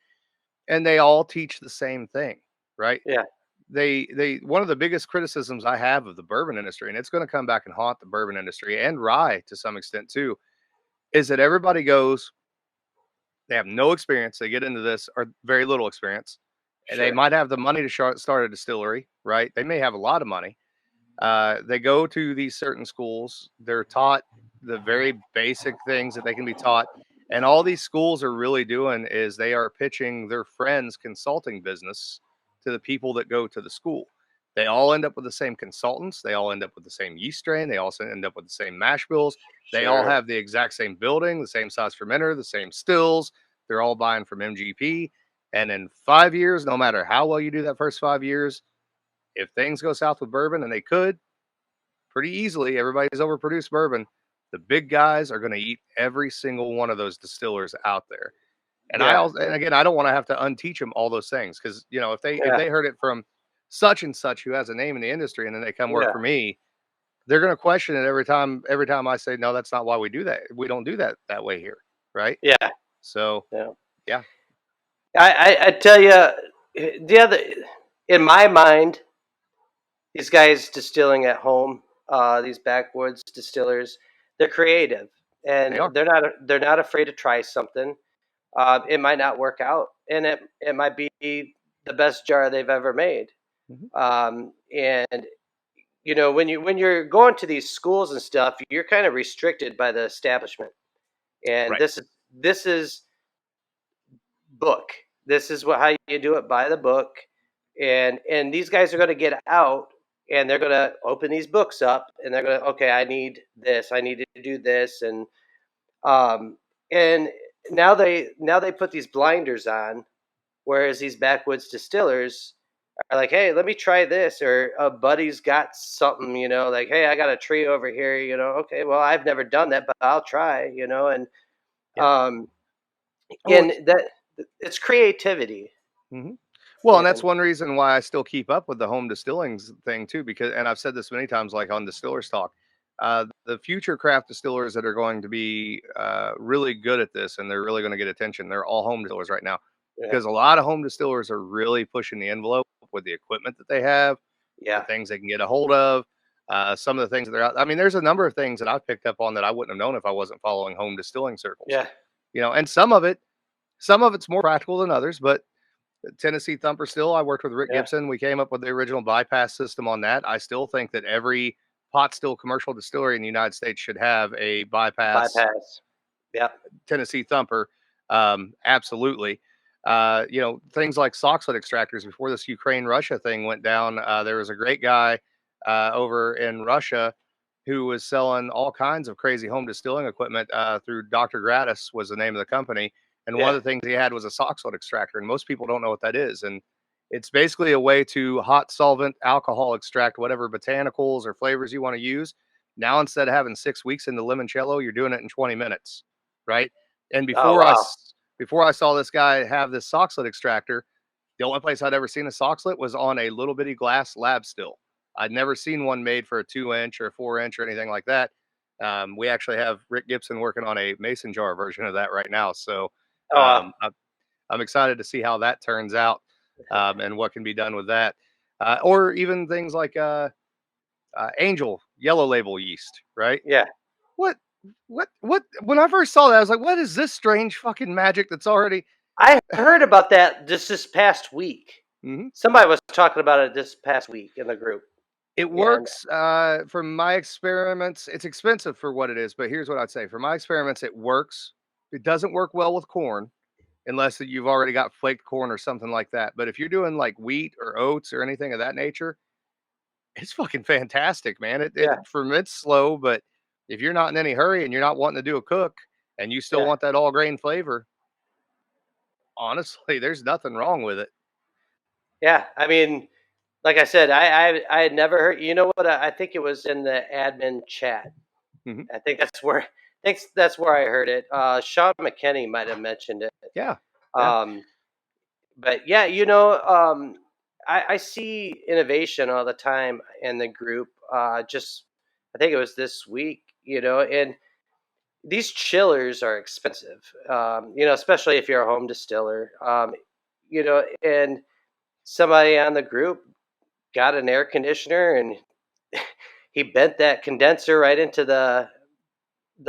and they all teach the same thing, right? Yeah. They one of the biggest criticisms I have of the bourbon industry, and it's going to come back and haunt the bourbon industry and rye to some extent too, is that everybody goes, they have no experience, they get into this or very little experience, and they Sure. might have the money to start a distillery, right? They may have a lot of money. They go to these certain schools. They're taught the very basic things that they can be taught. And all these schools are really doing is they are pitching their friends' consulting business to the people that go to the school. They all end up with the same consultants. They all end up with the same yeast strain. They also end up with the same mash bills. They all Sure. have the exact same building, the same size fermenter, the same stills. They're all buying from MGP. And in 5 years, no matter how well you do that first 5 years, if things go south with bourbon, and they could, pretty easily, everybody's overproduced bourbon. The big guys are going to eat every single one of those distillers out there. And I Yeah. also, and again, I don't want to have to unteach them all those things because if Yeah. they heard it from such and such who has a name in the industry, and then they come work Yeah. for me, they're going to question it every time. Every time I say no, that's not why we do that. We don't do that way here, right? Yeah. So Yeah. yeah, I tell you, the other, in my mind, these guys distilling at home, these backwoods distillers, they're creative, they and are. they're not afraid to try something. It might not work out, and it might be the best jar they've ever made. Mhm. And when you're going to these schools and stuff, you're kind of restricted by the establishment, and Right. this is book. This is how you do it by the book, and these guys are going to get out, and they're going to open these books up, and they're going to, okay, I need this, I need to do this, um and now they put these blinders on, whereas these backwoods distillers are like, hey, let me try this, or a buddy's got something, like, hey, I got a tree over here, okay, well, I've never done that, but I'll try, Yeah. um Oh, and that it's creativity. mhm. Well, and that's And one reason why I still keep up with the home distillings thing too, because, and I've said this many times, like on Distillers Talk, the future craft distillers that are going to be really good at this, and they're really going to get attention. They're all home distillers right now, yeah, because a lot of home distillers are really pushing the envelope with the equipment that they have, the yeah, things they can get a hold of, some of the things that they're out. I mean, there's a number of things that I've picked up on that I wouldn't have known if I wasn't following home distilling circles. yeah, And some of it's more practical than others, but Tennessee Thumper still. I worked with Rick yeah. Gibson. We came up with the original bypass system on that. I still think that every pot still commercial distillery in the United States should have a bypass Bypass. Yeah, Tennessee Thumper. Absolutely. Things like Soxhlet extractors before this Ukraine Russia thing went down. There was a great guy over in Russia who was selling all kinds of crazy home distilling equipment through Dr. Gratis was the name of the company. And one yeah, of the things he had was a Soxhlet extractor, and most people don't know what that is. And it's basically a way to hot solvent alcohol extract whatever botanicals or flavors you want to use. Now, instead of having 6 weeks in the limoncello, you're doing it in 20 minutes, right? And oh wow, before I saw this guy have this Soxhlet extractor, the only place I'd ever seen a Soxhlet was on a little bitty glass lab still. I'd never seen one made for a 2 inch or a 4 inch or anything like that. We actually have Rick Gibson working on a mason jar version of that right now. So oh wow, I'm excited to see how that turns out, and what can be done with that. Or even things like Angel Yellow Label yeast, right? yeah. What, what? When I first saw that, I was like, what is this strange fucking magic that's already. I heard about that just this past week. Mhm. Somebody was talking about it this past week in the group, It and works, from my experiments. It's expensive for what it is, but here's what I'd say. For my experiments, it works. It doesn't work well with corn unless that you've already got flaked corn or something like that. But if you're doing like wheat or oats or anything of that nature, it's fucking fantastic, man. It yeah, ferments slow, but if you're not in any hurry and you're not wanting to do a cook and you still yeah, want that all grain flavor, honestly, there's nothing wrong with it. yeah. I mean, like I said, I had never heard. You know what? I think it was in the admin chat. Mhm. I think that's where I heard it. Sean McKinney might have mentioned it. Yeah. Yeah. Um, but yeah, I see innovation all the time in the group. Just I think it was this week, and these chillers are expensive. Especially if you're a home distiller. and somebody on the group got an air conditioner and he bent that condenser right into the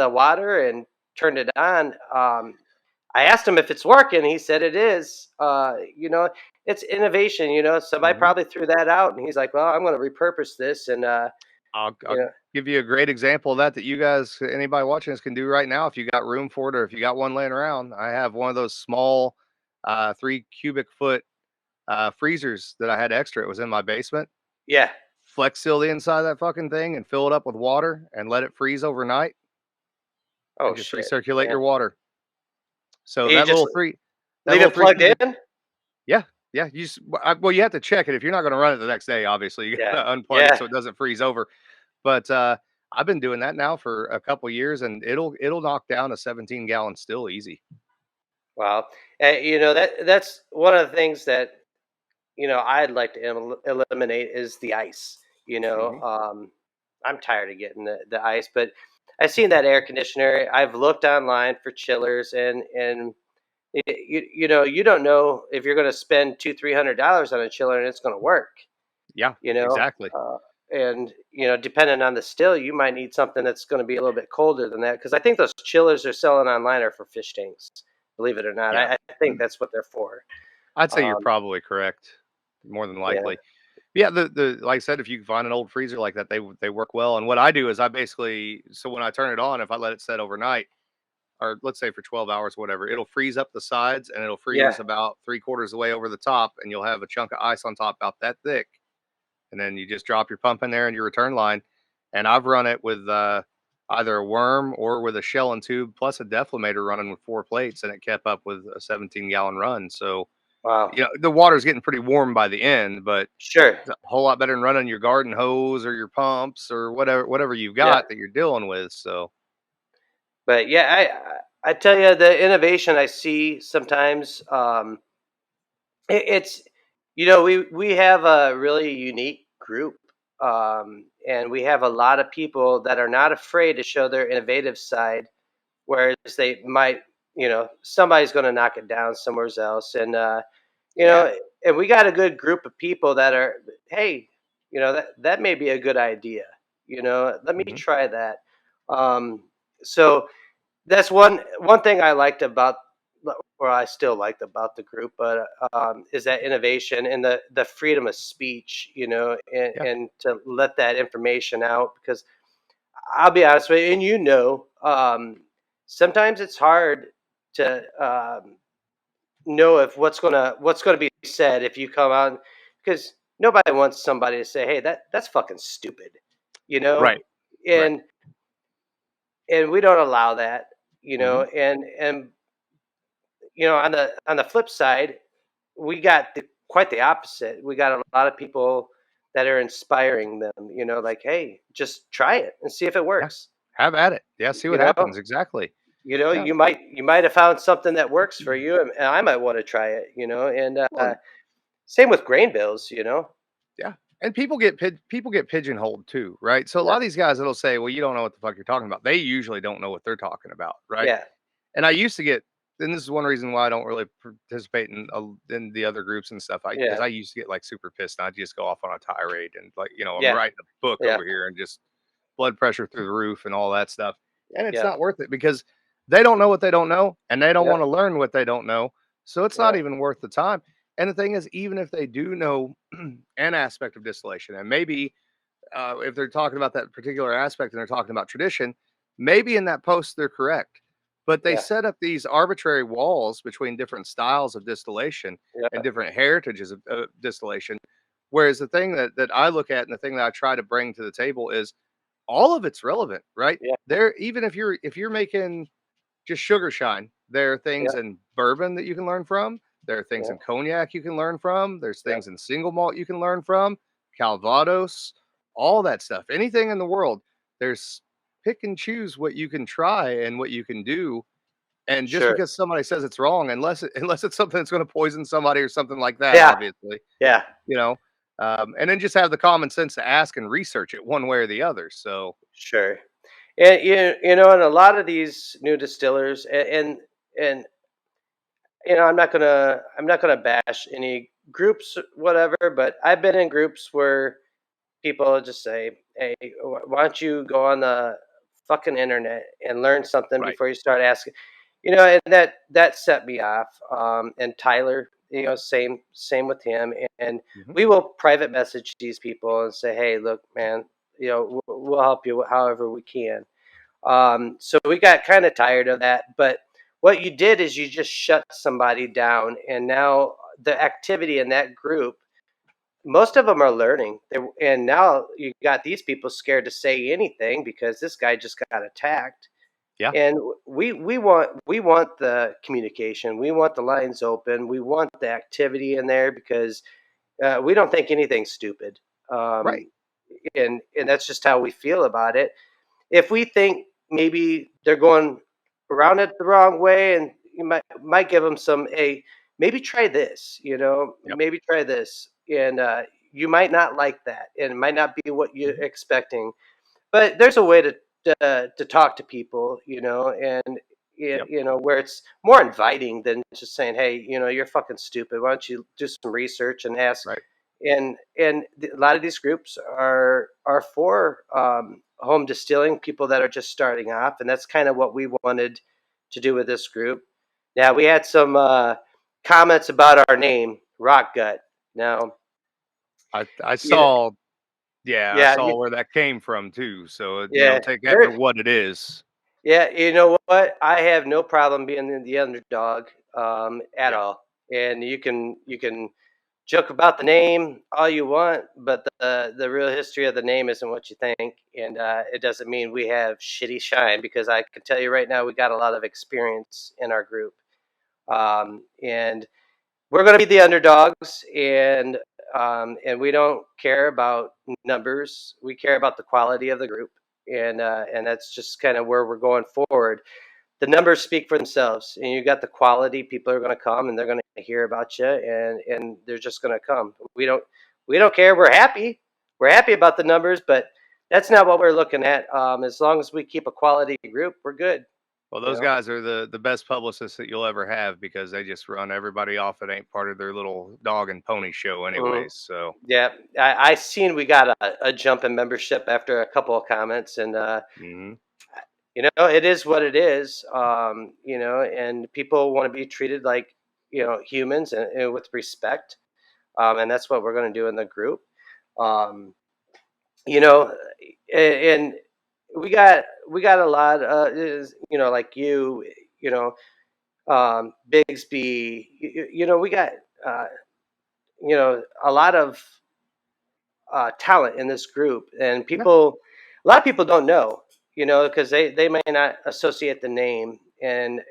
water and turned it on. I asked him if it's working. He said it is. It's innovation. Somebody Mhm. probably threw that out, and he's like, "Well, I'm going to repurpose this." And I'll you know, give you a great example of that you guys, anybody watching this, can do right now if you got room for it or if you got one laying around. I have one of those small 3 cubic foot freezers that I had extra. It was in my basement. yeah. Flex seal the inside of that fucking thing and fill it up with water and let it freeze overnight Oh and just shit. recirculate Yeah. your water. So You that just little three, that leave little it three plugged cubic, in. yeah, yeah. Well, you have to check it if you're not going to run it the next day. Obviously, you Yeah. got to unplug it Yeah. so it doesn't freeze over. But I've been doing that now for a couple years, and it'll knock down a 17-gallon still easy. Wow. That's one of the things that I'd like to eliminate is the ice. Hmm. I'm tired of getting the ice, but I've seen that air conditioner. I've looked online for chillers, and you don't know if you're going to spend $200-300 on a chiller and it's going to work. Yeah, You know, exactly. uh, and depending on the still, you might need something that's going to be a little bit colder than that. Because I think those chillers they're selling online are for fish tanks. Believe it or not, Yeah, I think that's what they're for. I'd say you're Um, probably correct, more than yeah, likely. Yeah, the like I said, if you can find an old freezer like that, they work well. And what I do is I basically, so when I turn it on, if I let it set overnight, or let's say for 12 hours, whatever, it'll freeze up the sides and it'll yeah, freeze about 3/4 of the way over the top, and you'll have a chunk of ice on top about that thick. And then you just drop your pump in there and your return line. And I've run it with either a worm or with a shell and tube plus a deflator running with 4 plates, and it kept up with a 17-gallon run. So wow, the water's getting pretty warm by the end, but sure, it's a whole lot better than running your garden hose or your pumps or whatever you've yeah. got that you're dealing with. So But yeah, I tell you the innovation I see sometimes. It's we have a really unique group, and we have a lot of people that are not afraid to show their innovative side, whereas they might somebody's going to knock it down somewhere else, and you yeah. know and we got a good group of people that are, hey, that may be a good idea, let me Hmm. try that. So that's one thing I liked about, or I still liked about the group, but is that innovation and the freedom of speech, Yeah. and to let that information out. Because I'll be honest with you, and sometimes it's hard to know if what's gonna be said if you come out, because nobody wants somebody to say, "Hey, that's fucking stupid," you know, Right. Right. and we don't allow that, Hmm. and on the flip side, we got quite the opposite. We got a lot of people that are inspiring them. Like, hey, just try it and see if it Yeah. works. Have at it. Yeah. See You what know, happens. Exactly. Yeah. you might have found something that works for you, and I might want to try it. And Well, same with grain bills. yeah. And people get pigeonholed too, right? So a Yeah, lot of these guys that'll say, "Well, you don't know what the fuck you're talking about." They usually don't know what they're talking about, right? yeah, And I used to get, and this is one reason why I don't really participate in the other groups and stuff. Because yeah, I used to get like super pissed, and I'd just go off on a tirade and like, I'm yeah, writing a book yeah, over here and just blood pressure through the roof and all that stuff. And it's yeah, not worth it because they don't know what they don't know, and they don't yeah, want to learn what they don't know. So it's not yeah, even worth the time. And the thing is, even if they do know an aspect of distillation, and maybe if they're talking about that particular aspect and they're talking about tradition, maybe in that post they're correct. But they yeah, set up these arbitrary walls between different styles of distillation and yeah, different heritages of distillation. Whereas the thing that I look at and the thing that I try to bring to the table is all of it's relevant, right? yeah, There, even if you're making just sugar shine, there are yeah, things in bourbon that you can learn from. There are things yeah, in cognac you can learn from. There's yeah, things in single malt you can learn from, Calvados, all that stuff. Anything in the world, there's pick and choose what you can try and what you can do. And just sure, because somebody says it's wrong, unless it's something that's going to poison somebody or something like that, yeah, obviously, yeah. you know, and then just have the common sense to ask and research it one way or the other. So, Sure. And and a lot of these new distillers, and I'm not gonna bash any groups, whatever. But I've been in groups where people just say, "Hey, why don't you go on the fucking internet and learn something Right. before you start asking?" And that set me off. And Tyler, same with him. And Hmm. we will private message these people and say, "Hey, look, man, we'll help you however we can." So we got kind of tired of that. But what you did is you just shut somebody down, and now the activity in that group, most of them are learning. And now you got these people scared to say anything because this guy just got attacked. Yeah. And we want the communication. We want the lines open. We want the activity in there because we don't think anything's stupid. Right. Um, and that's just how we feel about it. If we think maybe they're going around it the wrong way, and you might give them some, a maybe try this, Yep. maybe try this, and you might not like that, and it might not be what you're Mhm. expecting. But there's a way to talk to people, and Yep. where it's more inviting than just saying, "Hey, you're fucking stupid. Why don't you do some research and ask?" Right. And a lot of these groups are for home distilling people that are just starting off, and that's kind of what we wanted to do with this group. Now we had some comments about our name, RotGut. Now, I you saw. Yeah, I yeah, saw where that came from too. So yeah, take that for very. what it is. Yeah, you know what? I have no problem being the underdog at Yep. all. And you can joke about the name all you want, but the real history of the name isn't what you think, and it doesn't mean we have shitty shine because I can tell you right now we got a lot of experience in our group, and we're going to be the underdogs, and we don't care about numbers. We care about the quality of the group, and that's just kind of where we're going forward. The numbers speak for themselves, and you got the quality. People are going to come, and they're going to hear about you, and they're just going to come. We don't care. We're happy about the numbers, but that's not what we're looking at. As long as we keep a quality group, we're good. Well, You those know. guys are the best publicists that you'll ever have because they just run everybody off that ain't part of their little dog and pony show, Mhm. anyways. So. Yeah, I seen we got a jump in membership after a couple of comments, and Hmm. it is what it is. And people want to be treated like humans and with respect, and that's what we're going to do in the group. Um, you know, and we got a lot, like you know, Bigsby. We got uh, a lot of talent in this group, and Yeah. a lot of people don't know, because they may not associate the name, and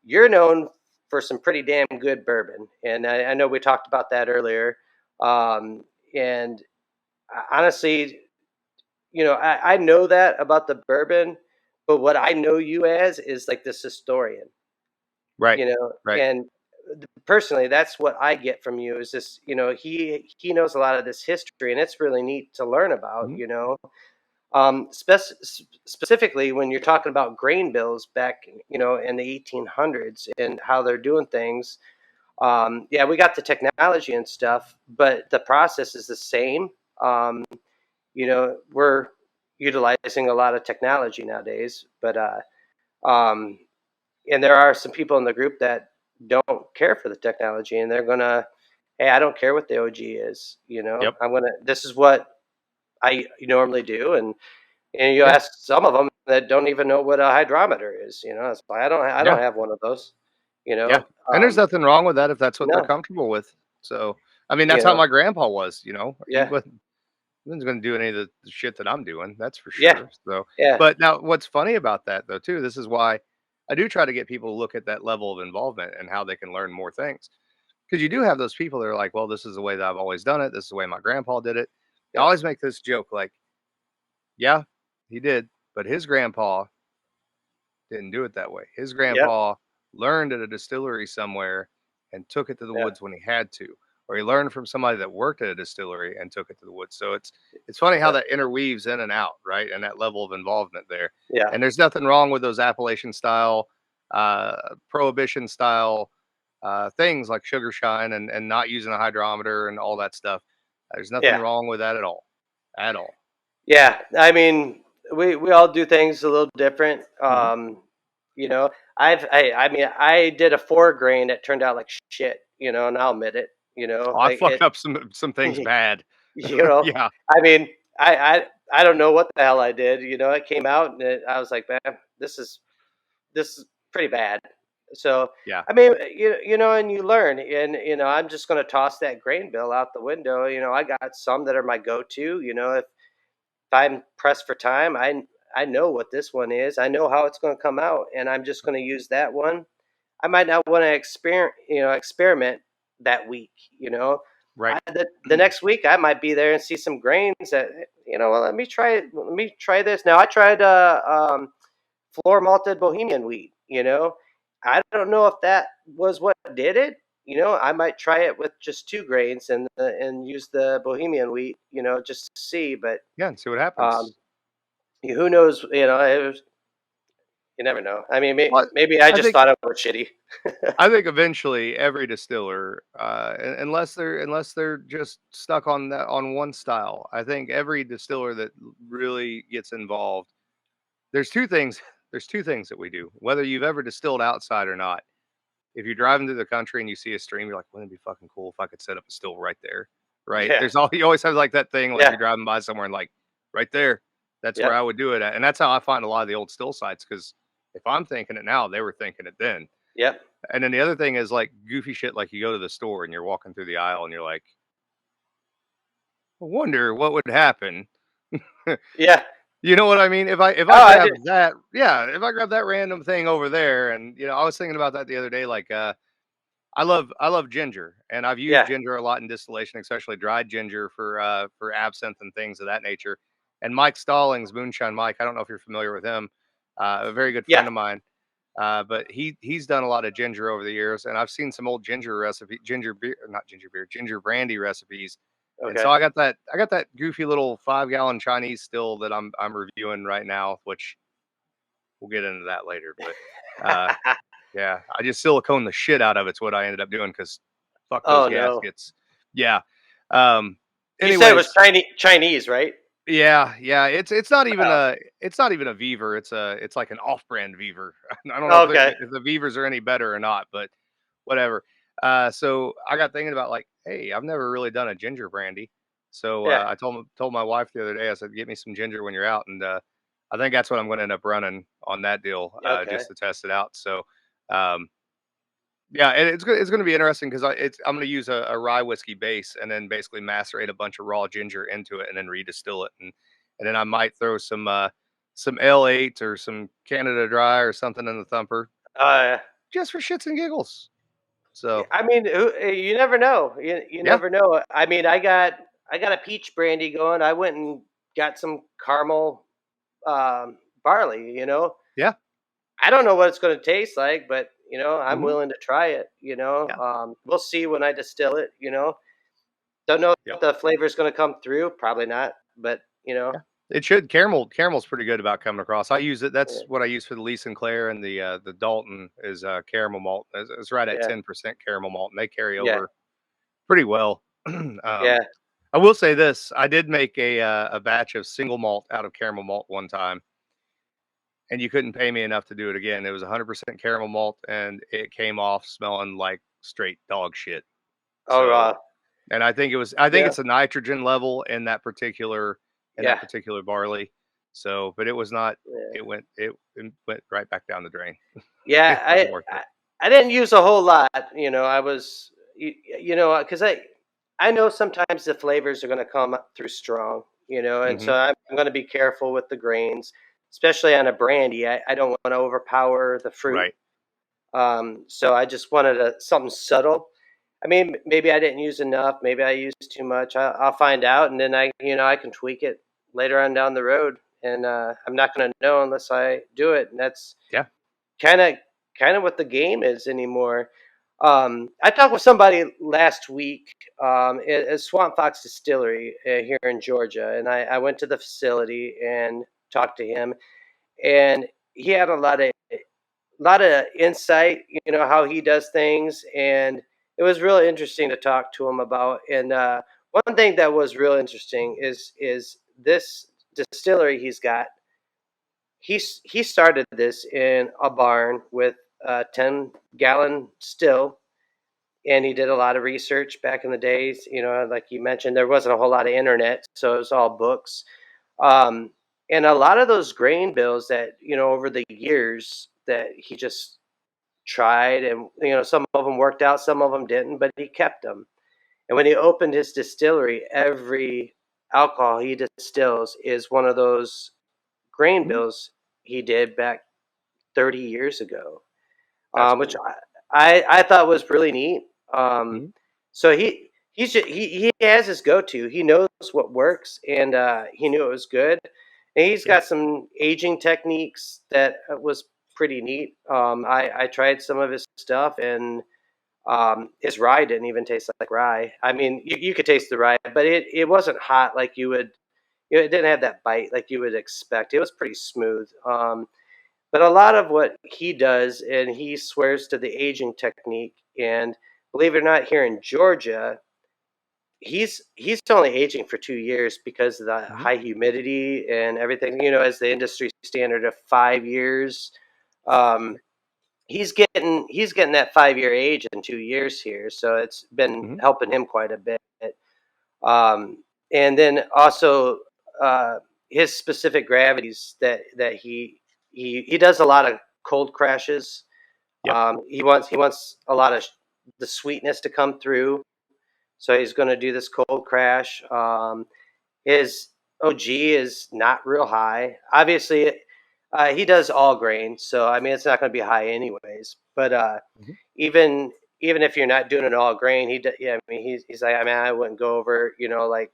you're known for some pretty damn good bourbon, and I know we talked about that earlier, and honestly, I know that about the bourbon, but what I know you as is like this historian, Right. Right. and personally, that's what I get from you is this, he knows a lot of this history, and it's really neat to learn about, Mhm. specifically when you're talking about grain bills back, in the 1800s and how they're doing things. Yeah, we got the technology and stuff, but the process is the same. We're utilizing a lot of technology nowadays, but um, and there are some people in the group that don't care for the technology, and they're gonna, hey, I don't care what the OG is. Yep. This is what I normally do, and you Yeah. ask some of them that don't even know what a hydrometer is. It's like I don't Yeah. have one of those. You Yeah. know, And there's nothing wrong with that if that's what they're no, comfortable with. So, I mean, you that's how know, my grandpa was. He yeah, wasn't going to do any of the shit that I'm doing. That's for yeah, sure. So, yeah, but now what's funny about that though, too, this is why I do try to get people to look at that level of involvement and how they can learn more things. Because you do have those people that are like, well, this is the way that I've always done it. This is the way my grandpa did it. I yep, always make this joke like, yeah, he did, but his grandpa didn't do it that way. His yep, grandpa learned at a distillery somewhere and took it to the yeah, woods when he had to, or he learned from somebody that worked at a distillery and took it to the woods. So it's funny how yep, that interweaves in and out, right? And that level of involvement there. yeah, And there's nothing wrong with those Appalachian style. prohibition style things like sugar shine and not using a hydrometer and all that stuff. There's nothing Yeah. wrong with that at all. At all. Yeah. I mean, we all do things a little different. Mm-hmm. You know, I mean, I did a 4 grain that turned out like shit, and I'll admit it, Oh, I like fucked it, up some things bad. you know, Yeah. I mean, I don't know what the hell I did, it came out and I was like, man, this is pretty bad. So, Yeah. I mean, and you learn, and I'm just going to toss that grain bill out the window. I got some that are my go-to. If I'm pressed for time, I know what this one is. I know how it's going to come out, and I'm just going to use that one. I might not want to experiment that week. Right. The next week I might be there and see some grains that well, let me try it. Let me try this. Now I tried floor malted Bohemian wheat. I don't know if that was what did it. I might try it with just 2 grains and use the Bohemian wheat. Just to see, but Yeah, and see what um, happens. who knows? You never know. I mean, Well, maybe I I just think thought it was shitty. I think eventually every distiller, unless they're just stuck on that on one style, I think every distiller that really gets involved, there's two things. There's two things that we do. Whether you've ever distilled outside or not, if you're driving through the country and you see a stream, you're like, wouldn't it be fucking cool if I could set up a still right there, right? Yeah, There's all you always have like that thing, like yeah, you're driving by somewhere and like right there, that's where yep, I would do it at, and that's how I find a lot of the old still sites because if I'm thinking it now, they were thinking it then. yep, And then the other thing is like goofy shit, like you go to the store and you're walking through the aisle and you're like, I wonder what would happen. yeah. You know what I mean? If I Oh, I grab did. that, yeah, if I grab that random thing over there, and I was thinking about that the other day. Like, I love ginger, and I've used Yeah, ginger a lot in distillation, especially dried ginger for absinthe and things of that nature. And Mike Stallings, Moonshine Mike, I don't know if you're familiar with him, a very good yeah. friend of mine. But he's done a lot of ginger over the years, and I've seen some old ginger beer, not ginger beer, ginger brandy recipes. And so Okay. I got that goofy little 5 gallon Chinese still that I'm reviewing right now, which we'll get into that later. But uh, yeah, I just silicone the shit out of it's what I ended up doing because fuck those Oh no. gaskets. Yeah. Um. You said it was Anyways, Chinese, right? yeah. Oh, It's not even a Beaver. It's like an off-brand Beaver. I don't know if okay. the Beavers are any better or not, but whatever. So I got thinking about like, hey, I've never really done a ginger brandy. So Yeah. I told my wife the other day. I said, get me some ginger when you're out, and I think that's what I'm going to end up running on that deal, Okay. just to test it out. So um, yeah, and it's gonna be interesting because I'm gonna use a rye whiskey base and then basically macerate a bunch of raw ginger into it and then redistill it and then I might throw some L8 or some Canada Dry or something in the thumper Uh, just for shits and giggles. So I mean, you never know. You yeah, never know. I mean, I got a peach brandy going. I went and got some caramel barley. yeah, I don't know what it's going to taste like, but I'm hmm willing to try it. yeah, We'll see when I distill it. Don't know yeah, if the flavor is going to come through. Probably not, but yeah. It should caramel's pretty good about coming across. I use it. That's what I use for the Lee Sinclair and the Dalton is caramel malt. It's right at yeah, 10% caramel malt, and they carry yeah, over pretty well. yeah. I will say this: I did make a batch of single malt out of caramel malt one time, and you couldn't pay me enough to do it again. It was 100% caramel malt, and it came off smelling like straight dog shit. Oh, So, and I think yeah, it's a nitrogen level in that yeah, particular barley. So, but it was not. yeah. It went right back down the drain. Yeah, It wasn't worth it. I didn't use a whole lot. I was, because I know sometimes the flavors are going to come up through strong. And so Hmm. I'm going to be careful with the grains, especially on a brandy. I don't want to overpower the fruit. Right. So I just wanted something subtle. I mean, maybe I didn't use enough. Maybe I used too much. I'll find out, and then I can tweak it later on down the road. And I'm not going to know unless I do it. And that's Yeah. kind of kind of what the game is anymore. I talked with somebody last week at Swamp Fox Distillery here in Georgia, and I went to the facility and talked to him, and he had a lot of insight, how he does things, and it was really interesting to talk to him about. And one thing that was real interesting is this distillery he's got. He started this in a barn with a 10-gallon still, and he did a lot of research back in the days. Like you mentioned, there wasn't a whole lot of internet, so it was all books. Um, and a lot of those grain bills that over the years that he just tried, and some of them worked out, some of them didn't, but he kept them. And when he opened his distillery, every alcohol he distills is one of those grain Mhm. bills he did back 30 years ago, That's which cool. I thought was really neat. Mhm. So he has his go-to. He knows what works, and he knew it was good. And he's Yeah. got some aging techniques that was pretty neat. I tried some of his stuff, and his rye didn't even taste like rye. I mean, you could taste the rye, but it wasn't hot like you would. It didn't have that bite like you would expect. It was pretty smooth. But a lot of what he does, and he swears to the aging technique. And believe it or not, here in Georgia, he's only aging for 2 years because of the Mhm. high humidity and everything. As the industry standard of 5 years. Um, he's getting that 5 year age in 2 years here, so it's been Mhm. helping him quite a bit. Um, and then also uh, his specific gravities that he does a lot of cold crashes. Yep. He wants a lot of the sweetness to come through, so he's going to do this cold crash. His OG is not real high. Obviously, he does all grain, so I mean it's not going to be high anyways. But Mhm. even even if you're not doing an all grain, yeah, I mean he's like, I mean, I wouldn't go over like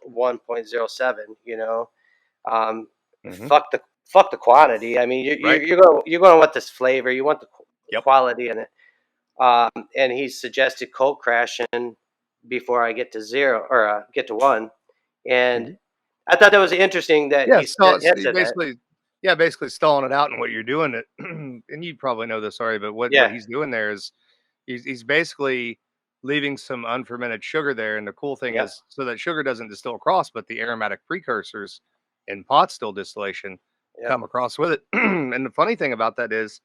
1.07. Um, Mhm. fuck the quantity. I mean Right. you're going to want this flavor. You want the Yep. quality in it. And he suggested cold crashing before I get to zero or get to one, and Mhm. I thought that was interesting that Yeah, he so had you said that. basically yeah, basically stalling it out in what you're doing it and you probably know this already, but what Yeah, he's doing there is he's basically leaving some unfermented sugar there, and the cool thing yep, is so that sugar doesn't distill across, but the aromatic precursors in pot still distillation yep, come across with it. And the funny thing about that is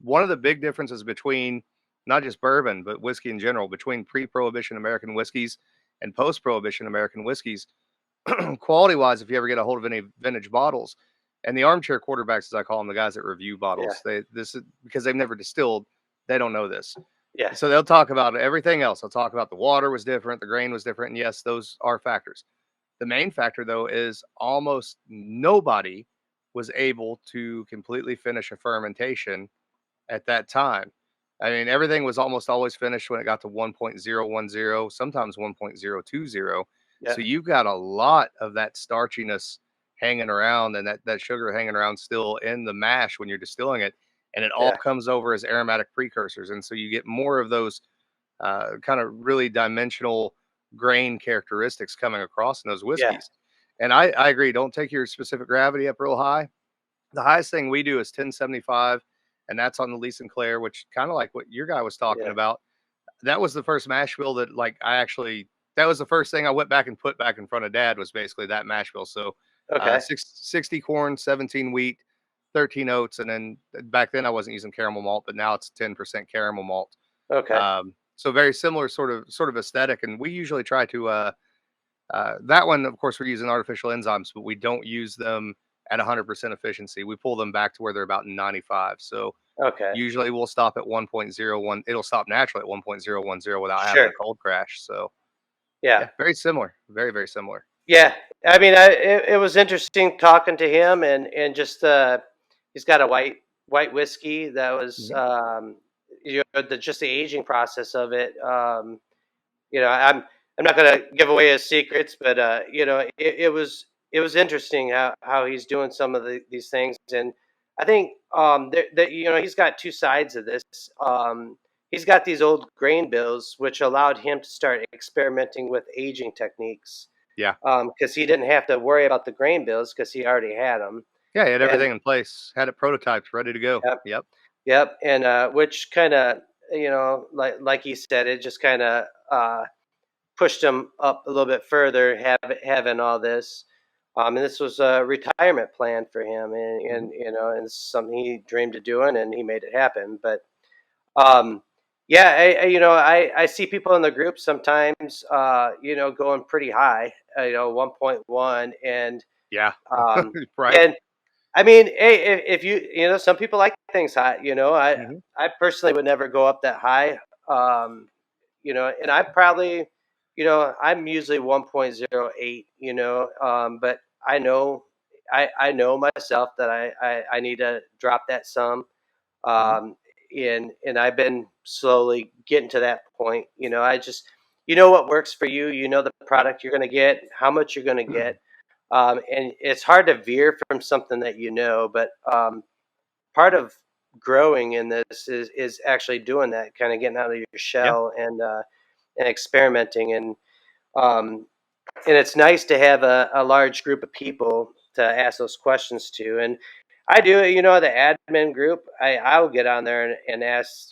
one of the big differences between not just bourbon, but whiskey in general, between pre-prohibition American whiskeys and post-prohibition American whiskeys, quality wise, if you ever get a hold of any vintage bottles, and the armchair quarterbacks, as I call them, the guys that review yeah, bottles, they this is because they've never distilled, they don't know this. yeah, So they'll talk about everything else. They'll talk about the water was different, the grain was different, and yes, those are factors. The main factor, though, is almost nobody was able to completely finish a fermentation at that time. I mean, everything was almost always finished when it got to 1.010, sometimes 1.020. yeah, So you've got a lot of that starchiness hanging around and that sugar hanging around still in the mash when you're distilling it. And it all yeah, comes over as aromatic precursors. And so you get more of those kind of really dimensional grain characteristics coming across in those yeah, whiskeys. And I agree. Don't take your specific gravity up real high. The highest thing we do is 1075, and that's on the Lee Sinclair, which kind of like what your guy was talking yeah. about. That was the first mash bill that like I actually that was the first thing I went back and put back in front of dad was basically that mash bill. So Okay, 60 corn, 17 wheat, 13 oats, and then back then I wasn't using caramel malt, but now it's 10% caramel malt. okay, So very similar sort of aesthetic, and we usually try to that one, of course, we're using artificial enzymes, but we don't use them at 100% efficiency. We pull them back to where they're about 95. So okay. usually we'll stop at 1.01. It'll stop naturally at 1.010 without having Sure. a cold crash. So Yeah, yeah, very similar. Very, very similar. yeah. I mean, it was interesting talking to him, and just he's got a white whiskey that was Mhm. just the aging process of it. I'm not going to give away his secrets, but it was interesting how he's doing some of these things, and I think that he's got two sides of this. He's got these old grain bills, which allowed him to start experimenting with aging techniques Yeah. because he didn't have to worry about the grain bills because he already had them. Yeah. He had And everything in place, had it prototyped, ready to go. yep. Yep. Yep, and which kind of, like you said, it just kind of pushed him up a little bit further, having all this. And this was a retirement plan for him, Mhm. and it's something he dreamed of doing, and he made it happen. But um, yeah, I see people in the group sometimes, going pretty high, 1.1, Yeah. um, Right. and I mean, hey, if some people like things hot. Mhm. I personally would never go up that high. Um, and I probably, I'm usually 1.08. But I know myself that I need to drop that some. Mhm. Um, and I've been slowly getting to that point. I just, what works for you. You know the Yep. product you're going to get, how much you're going to get. And it's hard to veer from something that but part of growing in this is actually doing that, kind of getting out of your Yeah. shell and experimenting. Um, and it's nice to have a large group of people to ask those questions to. And I do it, the admin group. I'll get on there and ask,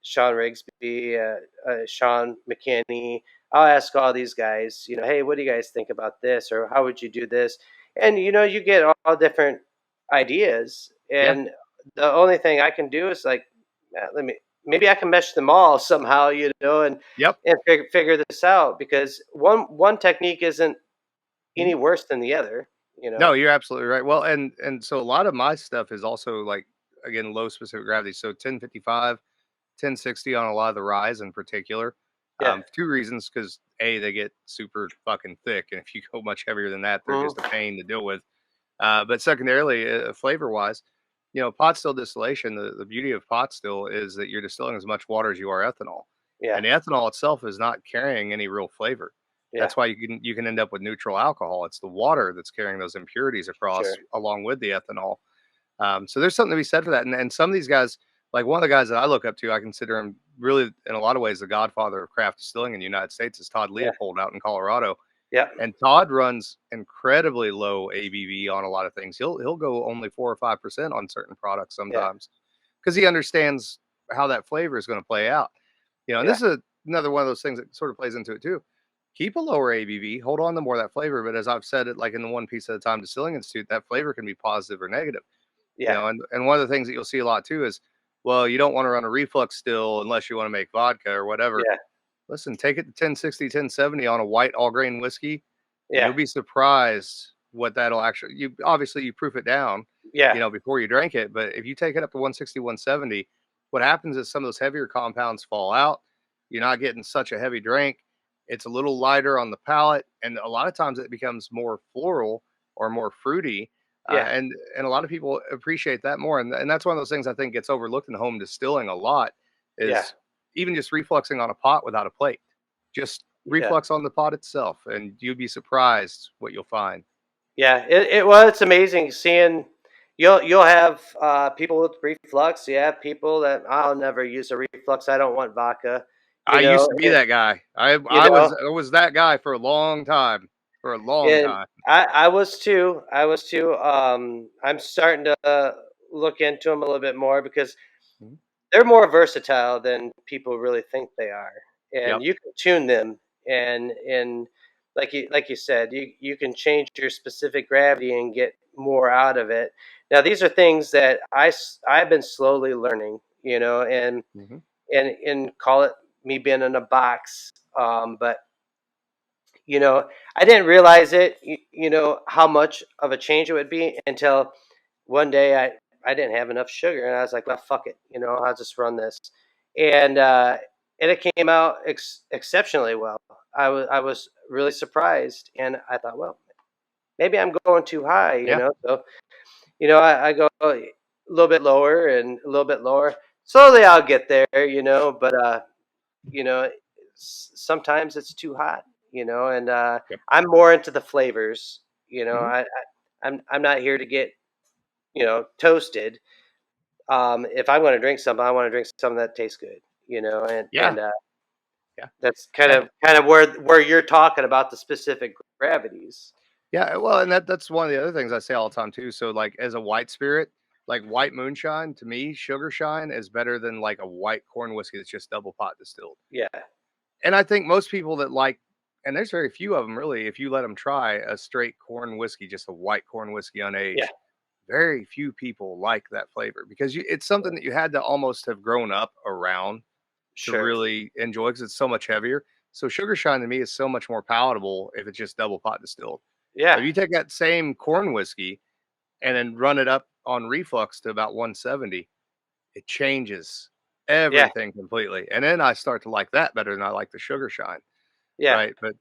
Sean Rigsby, Sean McKinney. I'll ask all these guys, hey, what do you guys think about this, or how would you do this? And you get all different ideas. Yeah. And the only thing I can do is like, let me maybe I can mesh them all somehow, Yep. and figure this out, because one technique isn't Mhm. any worse than the other. You No, know. you're absolutely right. Well, and so a lot of my stuff is also like, again, low specific gravity. So 1055, 1060 on a lot of the rise in particular. Yeah. For two reasons, because A, they get super fucking thick, and if you go much heavier than that, they're just a Mhm. pain to deal with. But secondarily, flavor wise, pot still distillation. The beauty of pot still is that you're distilling as much water as you are ethanol, Yeah. and the ethanol itself is not carrying any real flavor. Yeah. That's why you can end up with neutral alcohol. It's the water that's carrying those impurities across Sure. along with the ethanol. So there's something to be said for that. And some of these guys, like one of the guys that I look up to, I consider him really in a lot of ways the godfather of craft distilling in the United States, is Todd Yeah. Leopold out in Colorado. Yeah. And Todd runs incredibly low ABV on a lot of things. He'll go only 4 or 5% on certain products Yeah. sometimes because he understands how that flavor is going to play out. And Yeah. this is another one of those things that sort of plays into it too. Keep a lower ABV, hold on to more of that flavor. But as I've said it, like in the One Piece at a Time Distilling Institute, that flavor can be positive or negative. Yeah. And one of the things that you'll see a lot too is, well, you don't want to run a reflux still unless you want to make vodka or whatever. Yeah. Listen, take it to 1060, 1070 on a white all grain whiskey, and Yeah. you'll be surprised what that'll actually, you obviously you proof it down, Yeah. before you drink it. But if you take it up to 160, 170, what happens is some of those heavier compounds fall out. You're not getting such a heavy drink. It's a little lighter on the palate. And a lot of times it becomes more floral or more fruity. Yeah. And a lot of people appreciate that more. And that's one of those things I think gets overlooked in home distilling a lot Yeah. is even just refluxing on a pot without a plate. Just Yeah. reflux on the pot itself, and you'd be surprised what you'll find. Yeah. It's amazing seeing. You'll have people with reflux. You have people that I'll never use a reflux. I don't want vodka. I used to be And that guy. I you I was know I was that guy for a long time. For a long And time. I was too. I was too. I'm starting to look into them a little bit more, because Mhm. they're more versatile than people really think they are, and Yep. you can tune them. And like you said, you can change your specific gravity and get more out of it. Now, these are things that I've been slowly learning, Mhm. and call it me being in a box. But I didn't realize how much of a change it would be until one day I didn't have enough sugar, and I was like, well, fuck it, I'll just run this. And it came out exceptionally well. I was really surprised, and I thought, well, maybe I'm going too high, Yeah. So I go a little bit lower and a little bit lower. Slowly I'll get there, but you know sometimes it's too hot, and Yep. I'm more into the flavors. Mhm. I'm not here to get toasted. If I want to drink something, I want to drink something that tastes good, and Yeah. Yeah. that's kind Yeah. of kind of where you're talking about the specific gravities. Yeah, well, and that's one of the other things I say all the time too. So, like as a white spirit, like white moonshine, to me, sugar shine is better than like a white corn whiskey that's just double pot distilled. Yeah, And I think most people that like, and there's very few of them really, if you let them try a straight corn whiskey, just a white corn whiskey yeah, unaged, very few people like that flavor because it's something that you had to almost have grown up around to sure. really enjoy because it's so much heavier. So sugar shine to me is so much more palatable if it's just double pot distilled. But Yeah, if you take that same corn whiskey and then run it up on reflux to about 170, it changes yeah, everything completely. And then I start to like that better than I like the sugar shine, yeah, right? But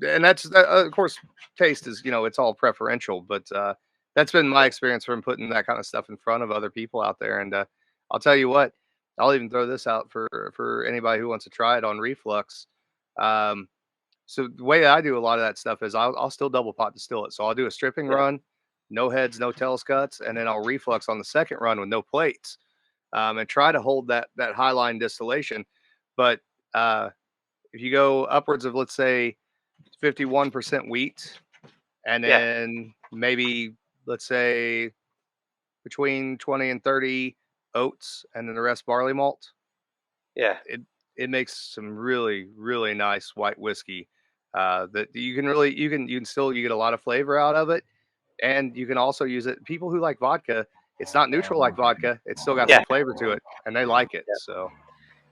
and that's of course taste is it's all preferential, but that's been my experience from putting that kind of stuff in front of other people out there. And I'll tell you what, I'll even throw this out for anybody who wants to try it on reflux. Um, so the way I do a lot of that stuff is I'll still double pot distill it. So I'll do a stripping yeah, run, no heads, no tails cuts, and then I'll reflux on the second run with no plates, and try to hold that high line distillation. But uh, if you go upwards of, let's say, 51% wheat, and yeah, then maybe, let's say, between 20 and 30 oats, and then the rest barley malt, yeah, it it makes some really really nice white whiskey. That you can really you can still you get a lot of flavor out of it, and you can also use it. People who like vodka, it's not neutral like vodka. It's still got yeah, some flavor to it, and they like it. yeah. So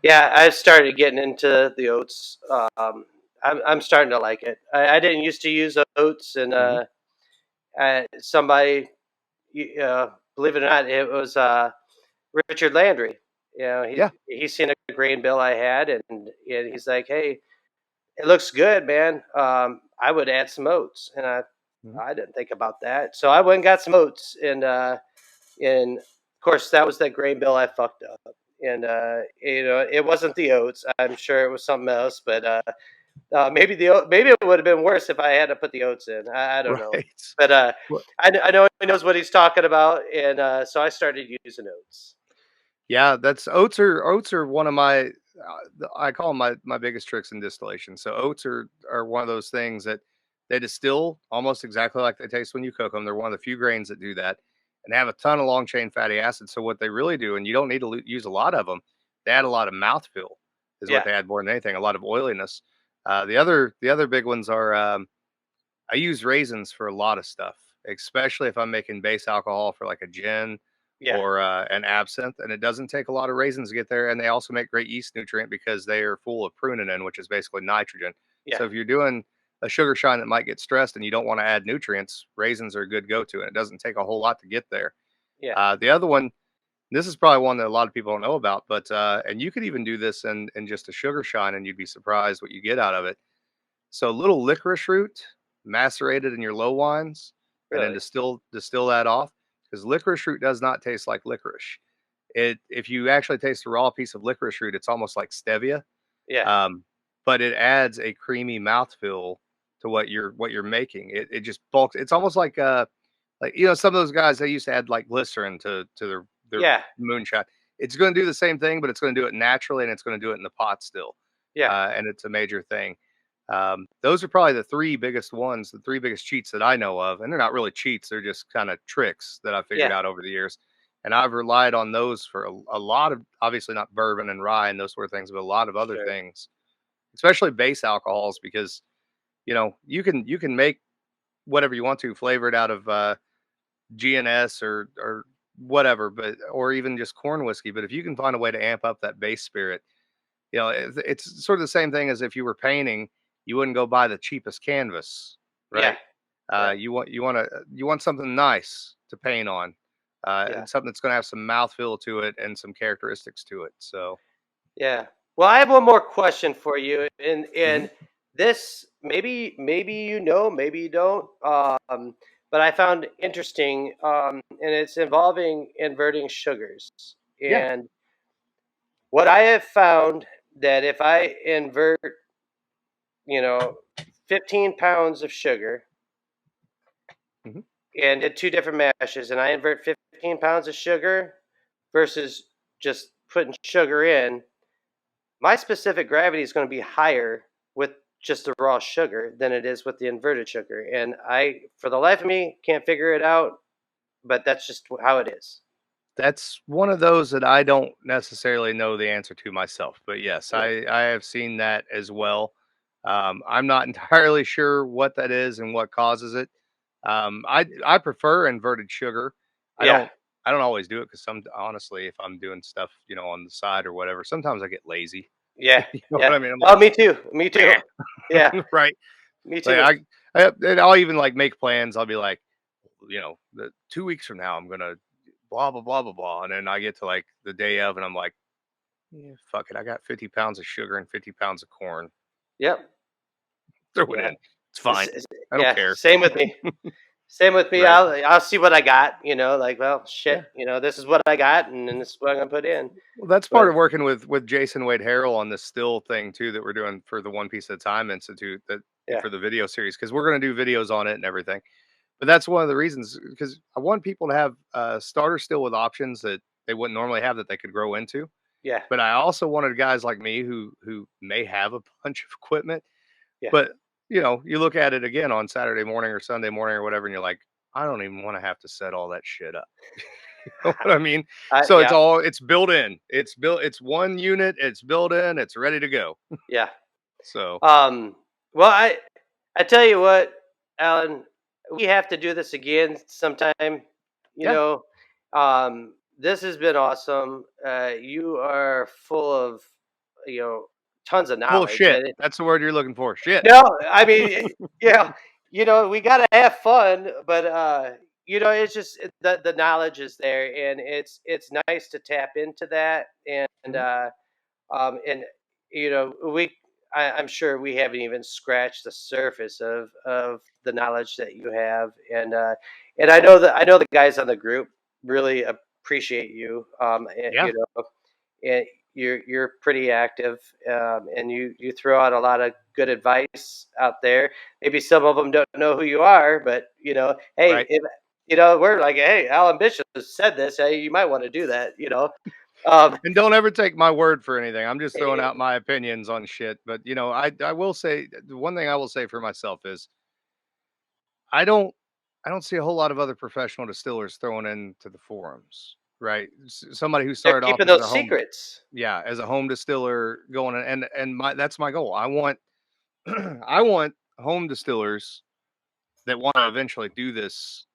Yeah, I started getting into the oats. I'm starting to like it. I didn't used to use oats, and mhm. somebody, believe it or not, it was Richard Landry. You know, Yeah. he's seen a grain bill I had, and he's like, "Hey, it looks good, man. I would add some oats," and Mhm. I didn't think about that, so I went and got some oats, and of course that was that grain bill I fucked up, and it wasn't the oats. I'm sure it was something else, but maybe it would have been worse if I had to put the oats in. I don't know, Right. but Well, I know he knows what he's talking about, and so I started using oats. yeah, that's oats are one of my I call them my biggest tricks in distillation. So oats are one of those things that they distill almost exactly like they taste when you cook them. They're one of the few grains that do that, and they have a ton of long chain fatty acids. So what they really do, and you don't need to use a lot of them, they add a lot of mouthfeel, is what Yeah, they add more than anything. A lot of oiliness. The other big ones are I use raisins for a lot of stuff, especially if I'm making base alcohol for like a gin yeah, or an absinthe, and it doesn't take a lot of raisins to get there. And they also make great yeast nutrient because they are full of prunin, which is basically nitrogen. yeah, So if you're doing a sugar shine that might get stressed and you don't want to add nutrients, raisins are a good go to, and it doesn't take a whole lot to get there. yeah, The other one, this is probably one that a lot of people don't know about, but and you could even do this in just a sugar shine, and you'd be surprised what you get out of it. So a little licorice root macerated in your low wines, and then really, distill that off, because licorice root does not taste like licorice. It If you actually taste a raw piece of licorice root, it's almost like stevia, yeah, um, but it adds a creamy mouthfeel to what you're making. It just bulks. It's almost like some of those guys they used to add like glycerin to their yeah, moonshine. It's going to do the same thing, but it's going to do it naturally, and it's going to do it in the pot still, yeah, and it's a major thing. Those are probably the three biggest ones, the three biggest cheats that I know of, and they're not really cheats; they're just kind of tricks that I figured yeah, out over the years. And I've relied on those for a lot of, obviously not bourbon and rye and those sort of things, but a lot of other sure, things, especially base alcohols, because you can make whatever you want to, flavor it out of GNS or whatever, but or even just corn whiskey. But if you can find a way to amp up that base spirit, it's sort of the same thing as if you were painting, you wouldn't go buy the cheapest canvas, yeah, right? yeah, You want something nice to paint on, yeah, and something that's going to have some mouthfeel to it and some characteristics to it. So, yeah. Well, I have one more question for you, and mhm. this maybe you know, maybe you don't. But I found interesting, and it's involving inverting sugars. Yeah. And what I have found that if I invert, you know, 15 pounds of sugar Mhm. and did two different mashes, and I invert 15 pounds of sugar versus just putting sugar in, my specific gravity is going to be higher with just the raw sugar than it is with the inverted sugar. And I, for the life of me, can't figure it out, but that's just how it is. That's one of those that I don't necessarily know the answer to myself, but yes, Yeah. I have seen that as well. I'm not entirely sure what that is and what causes it. I prefer inverted sugar. I Yeah. don't I don't always do it because some honestly, if I'm doing stuff on the side or whatever, sometimes I get lazy. Yeah. You know what Yeah. I mean? I'm Oh, like, me too. Me too. Yeah. right? Me Like too. and I'll even like make plans. I'll be like, the 2 weeks from now, I'm gonna blah blah blah blah blah, and then I get to like the day of, and I'm like, yeah, fuck it. I got 50 pounds of sugar and 50 pounds of corn. Yep. Throw it Yeah. in. It's fine. I don't Yeah. care. Same with me. Same with me. Right. I'll see what I got. Like, well, shit. Yeah. This is what I got, and then this is what I'm gonna put in. Well, that's part But of working with Jason Wade Harrell on this still thing too that we're doing for the One Piece at a Time Institute that yeah. for the video series because we're going to do videos on it and everything. But that's one of the reasons because I want people to have starter still with options that they wouldn't normally have that they could grow into. Yeah. But I also wanted guys like me who may have a bunch of equipment, Yeah. but you look at it again on Saturday morning or Sunday morning or whatever, and you're like, I don't even want to have to set all that shit up. You know what I mean? So Yeah. it's built in. It's one unit, it's built in, it's ready to go. Yeah. So Um. Well, I tell you what, Alan, we have to do this again sometime. You yeah, know, this has been awesome. You are full of, you know, tons of full of knowledge, shit. and That's the word you're looking for. Shit. no, I mean, yeah, we got to have fun, but it's just the knowledge is there, and it's nice to tap into that, and Mhm. and we I'm sure we haven't even scratched the surface of the knowledge that you have, and I know the guys on the group really appreciate you, Yeah. and you're pretty active, and you throw out a lot of good advice out there. Maybe some of them don't know who you are, but hey, Right. if we're like, hey, Alan Bishop said this, hey, you might want to do that. Um, And don't ever take my word for anything. I'm just throwing eh, out my opinions on shit. But I will say the one thing I will say for myself is I don't I don't see a whole lot of other professional distillers throwing into the forums. Right. Somebody who they're started off keeping as those a home secrets. yeah, as a home distiller going and my that's my goal. I want I want home distillers that want to eventually do this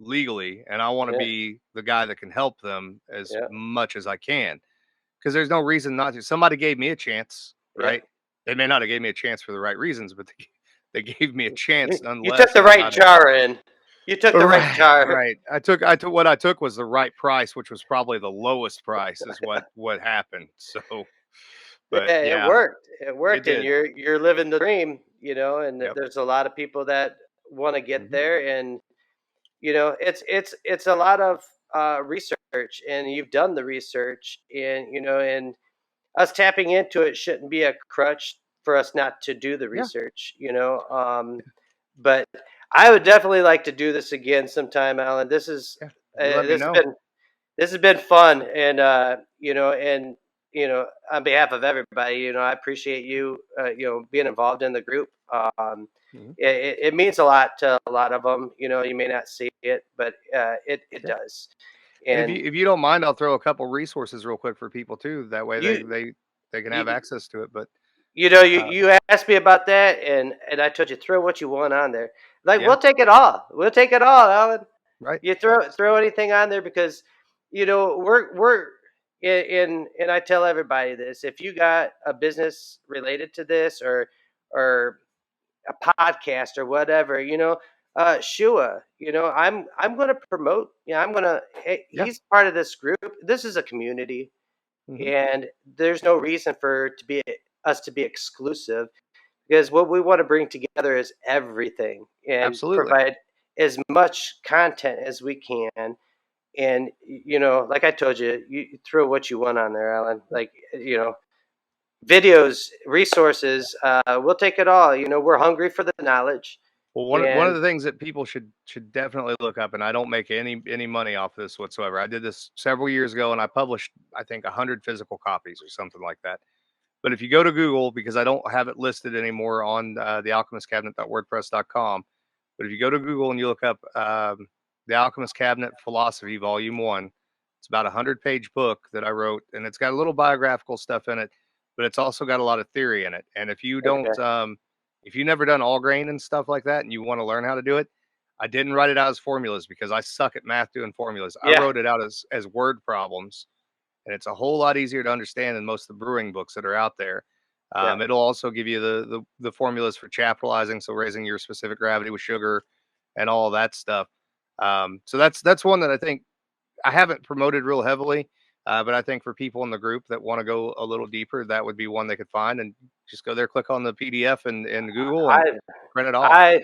legally, and I want to Yeah, be the guy that can help them as yeah, much as I can because there's no reason not to. Somebody gave me a chance, yeah. right? They may not have gave me a chance for the right reasons, but they gave me a chance You took nonetheless the on right how to. jar in. You took the right Right, jar. right. I took what I took was the right price, which was probably the lowest price, is what happened. So, but Yeah, it yeah, worked. It it worked, and did. you're living the dream. And Yep. there's a lot of people that want to get Hmm. there, and it's a lot of research, and you've done the research, and us tapping into it shouldn't be a crutch for us not to do the Yeah, research. But I would definitely like to do this again sometime, Alan. yeah. You let me This has know. been fun, and on behalf of everybody, I appreciate you, being involved in the group. Mhm. It means a lot to a lot of them. You may not see it, but it Yeah. does. And if And you don't mind, I'll throw a couple resources real quick for people too. That way you they can have you access to it. But uh, you asked me about that, and I told you throw what you want on there. Like, yeah, we'll take it all. We'll take it all, Alan. right. You throw anything on there, because we're and I tell everybody this: if you got a business related to this, or a podcast or whatever, Shua, I'm going to promote. I'm going to. Hey, Yeah. he's part of this group. This is a community, Hmm. and there's no reason for us to be exclusive, because what we want to bring together is everything, and Absolutely. provide as much content as we can. And like I told you, you throw what you want on there, Alan. Like, videos, resources, we'll take it all. We're hungry for the knowledge. Well, one of And the things that people should definitely look up, and I don't make any money off this whatsoever. I did this several years ago, and I published I think 100 physical copies or something like that. But if you go to Google, because I don't have it listed anymore on thealchemistcabinet.wordpress.com, but if you go to Google and you look up the Alchemist Cabinet Philosophy Volume 1, It's about 100-page book that I wrote, and it's got a little biographical stuff in it, but it's also got a lot of theory in it. And if you Okay. don't, if you've never done all grain and stuff like that, and you want to learn how to do it, I didn't write it out as formulas because I suck at math doing formulas. I Yeah. wrote it out as word problems, and it's a whole lot easier to understand than most of the brewing books that are out there. Yeah. It'll also give you the formulas for chaptalizing, so raising your specific gravity with sugar and all that stuff. So that's one that I think I haven't promoted real heavily, but I think for people in the group that want to go a little deeper, that would be one they could find and just go there, click on the PDF in Google and I print it off. I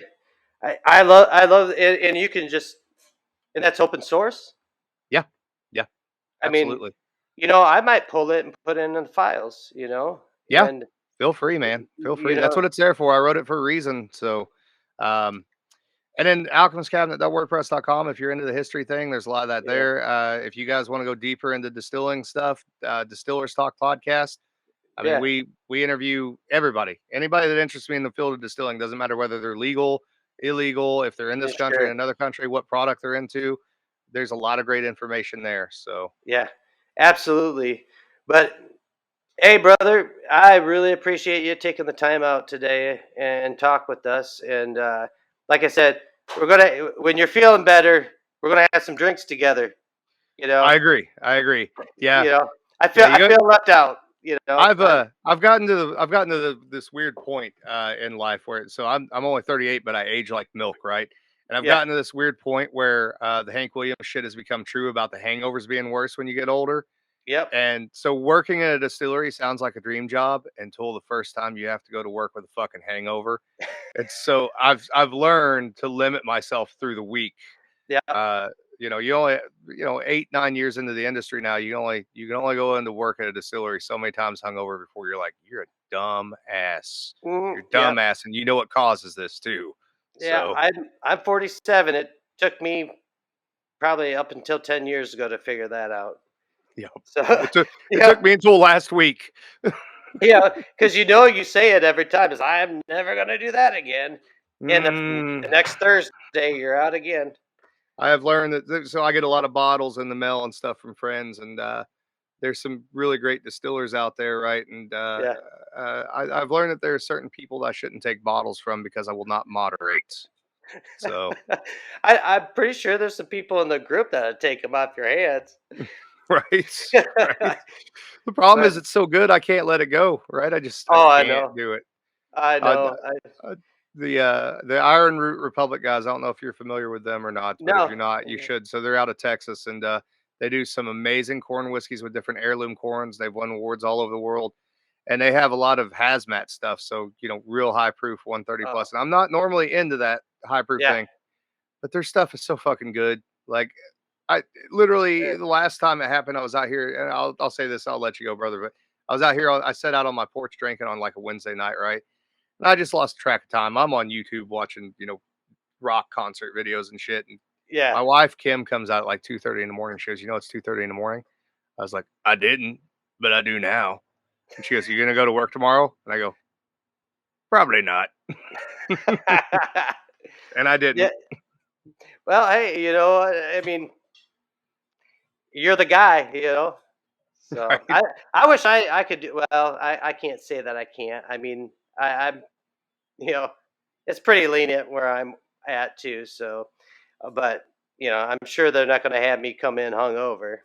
I love it, and you can just, and that's open source. Yeah, yeah, I mean, absolutely. I might pull it and put it in the files, Yeah, and feel free, man. Feel you free. That's know, what it's there for. I wrote it for a reason. So, um, and then alchemistcabinet.wordpress.com. If you're into the history thing, there's a lot of that yeah, there. If you guys want to go deeper into distilling stuff, Distillers Talk podcast. I mean, yeah, we interview everybody, anybody that interests me in the field of distilling. Doesn't matter whether they're legal, illegal, if they're in yeah, this country, in sure, another country, what product they're into. There's a lot of great information there. So yeah, absolutely. But hey, brother, I really appreciate you taking the time out today and talk with us. And like I said, when you're feeling better, we're gonna have some drinks together. You know, I agree. I agree. Yeah, you know, I yeah. feel I feel left out. I've gotten to this weird point in life where I'm only 38, but I age like milk, right? And I've Yeah, gotten to this weird point where the Hank Williams shit has become true about the hangovers being worse when you get older. yep. And so working in a distillery sounds like a dream job until the first time you have to go to work with a fucking hangover. And so I've learned to limit myself through the week. Yeah. Uh, you only 8-9 years into the industry now, you can only go into work at a distillery so many times hungover before you're like, you're a dumb ass. You're Yep. dumbass, and you know what causes this too. Yeah. So I'm 47. It took me probably up until 10 years ago to figure that out. yeah, So it took yeah, me until last week. yeah, because you say it every time is I'm never gonna do that again. And the Mm, next Thursday you're out again. I have learned that. So I get a lot of bottles in the mail and stuff from friends, and there's some really great distillers out there, right? And Yeah. I've learned that there are certain people that I shouldn't take bottles from because I will not moderate. So I'm pretty sure there's some people in the group that'll take them off your hands. right, right. The problem But is it's so good I can't let it go, right? I oh, I can't know. do it. I Uh, know. uh, the Iron Root Republic guys, I don't know if you're familiar with them or not, but if No. you're not, you should. So they're out of Texas, and they do some amazing corn whiskeys with different heirloom corns. They've won awards all over the world, and they have a lot of hazmat stuff. So real high proof, 130 Oh, plus. And I'm not normally into that high proof yeah. thing, but their stuff is so fucking good. Like I literally Eh, the last time it happened, I was out here, and I'll say this, I'll let you go, brother. But I was out here, I sat out on my porch drinking on like a Wednesday night, right? And I just lost track of time. I'm on YouTube watching, rock concert videos and shit. And Yeah. my wife Kim comes out at like 2:30 in the morning. She goes, it's 2:30 in the morning. I was like, I didn't, but I do now. And she goes, you gonna go to work tomorrow? And I go, probably not. And I Yeah. didn't. Well, hey, I mean, you're the guy. So Right. I wish I could do well. I can't say that I can't. I mean, I'm you know it's pretty lenient where I'm at too. So, but I'm sure they're not going to have me come in hungover.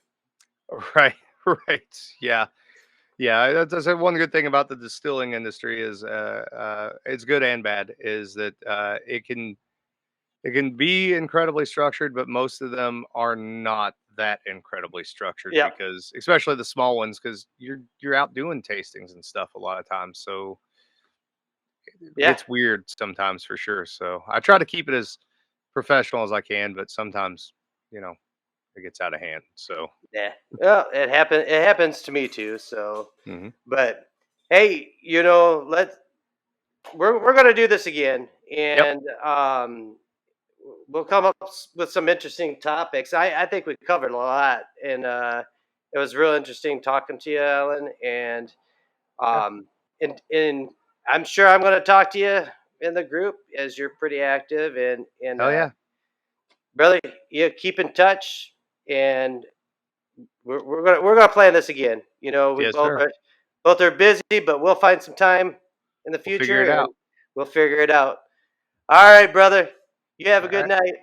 Right. Right. Yeah. Yeah, that's one good thing about the distilling industry is it's good and bad. Is that it can be incredibly structured, but most of them are not that incredibly structured Yeah, because, especially the small ones, because you're out doing tastings and stuff a lot of times, so it yeah, gets weird sometimes for sure. So I try to keep it as professional as I can, but sometimes you know it gets out of hand. So yeah. Well, it happens to me too. So, hmm but hey, we're gonna do this again, yep, and we'll come up with some interesting topics. I think we covered a lot, and it was real interesting talking to you, Alan. yeah, Um, and I'm sure I'm going to talk to you in the group as you're pretty active, and hell yeah, brother, you keep in touch, and we're gonna plan this again. You know, we Yes, both sir. are busy, but we'll find some time in the We'll figure future it and out. we'll figure it out. All right, brother. You have a All good right. night.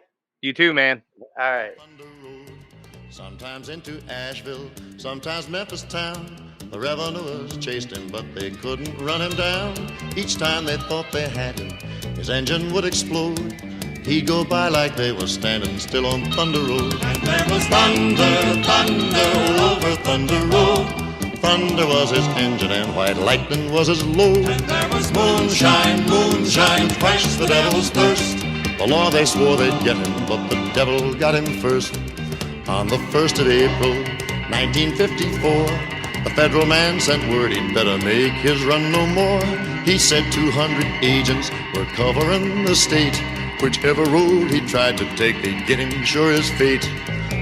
You too, man. All right. Thunder Road, sometimes into Asheville, sometimes Memphis town. The revenuers chased him, but they couldn't run him down. Each time they thought they had him, his engine would explode. He'd go by like they were standing still on Thunder Road. And there was thunder, thunder over Thunder Road. Thunder was his engine and white lightning was his load. And there was moonshine, moonshine, quenched the devil's thirst. The law they swore they'd get him, but the devil got him first. On the 1st of April, 1954, the federal man sent word he'd better make his run no more. He said 200 agents were covering the state. Whichever road he tried to take, they'd get him sure as fate.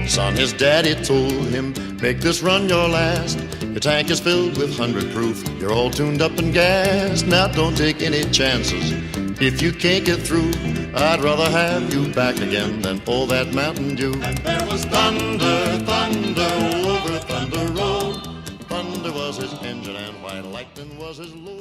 Son, his daddy told him, make this run your last. Your tank is filled with 100 proof. You're all tuned up and gassed. Now don't take any chances. If you can't get through, I'd rather have you back again than all that Mountain Dew. And there was thunder, thunder over Thunder Road. Thunder was his engine and white lightning was his load.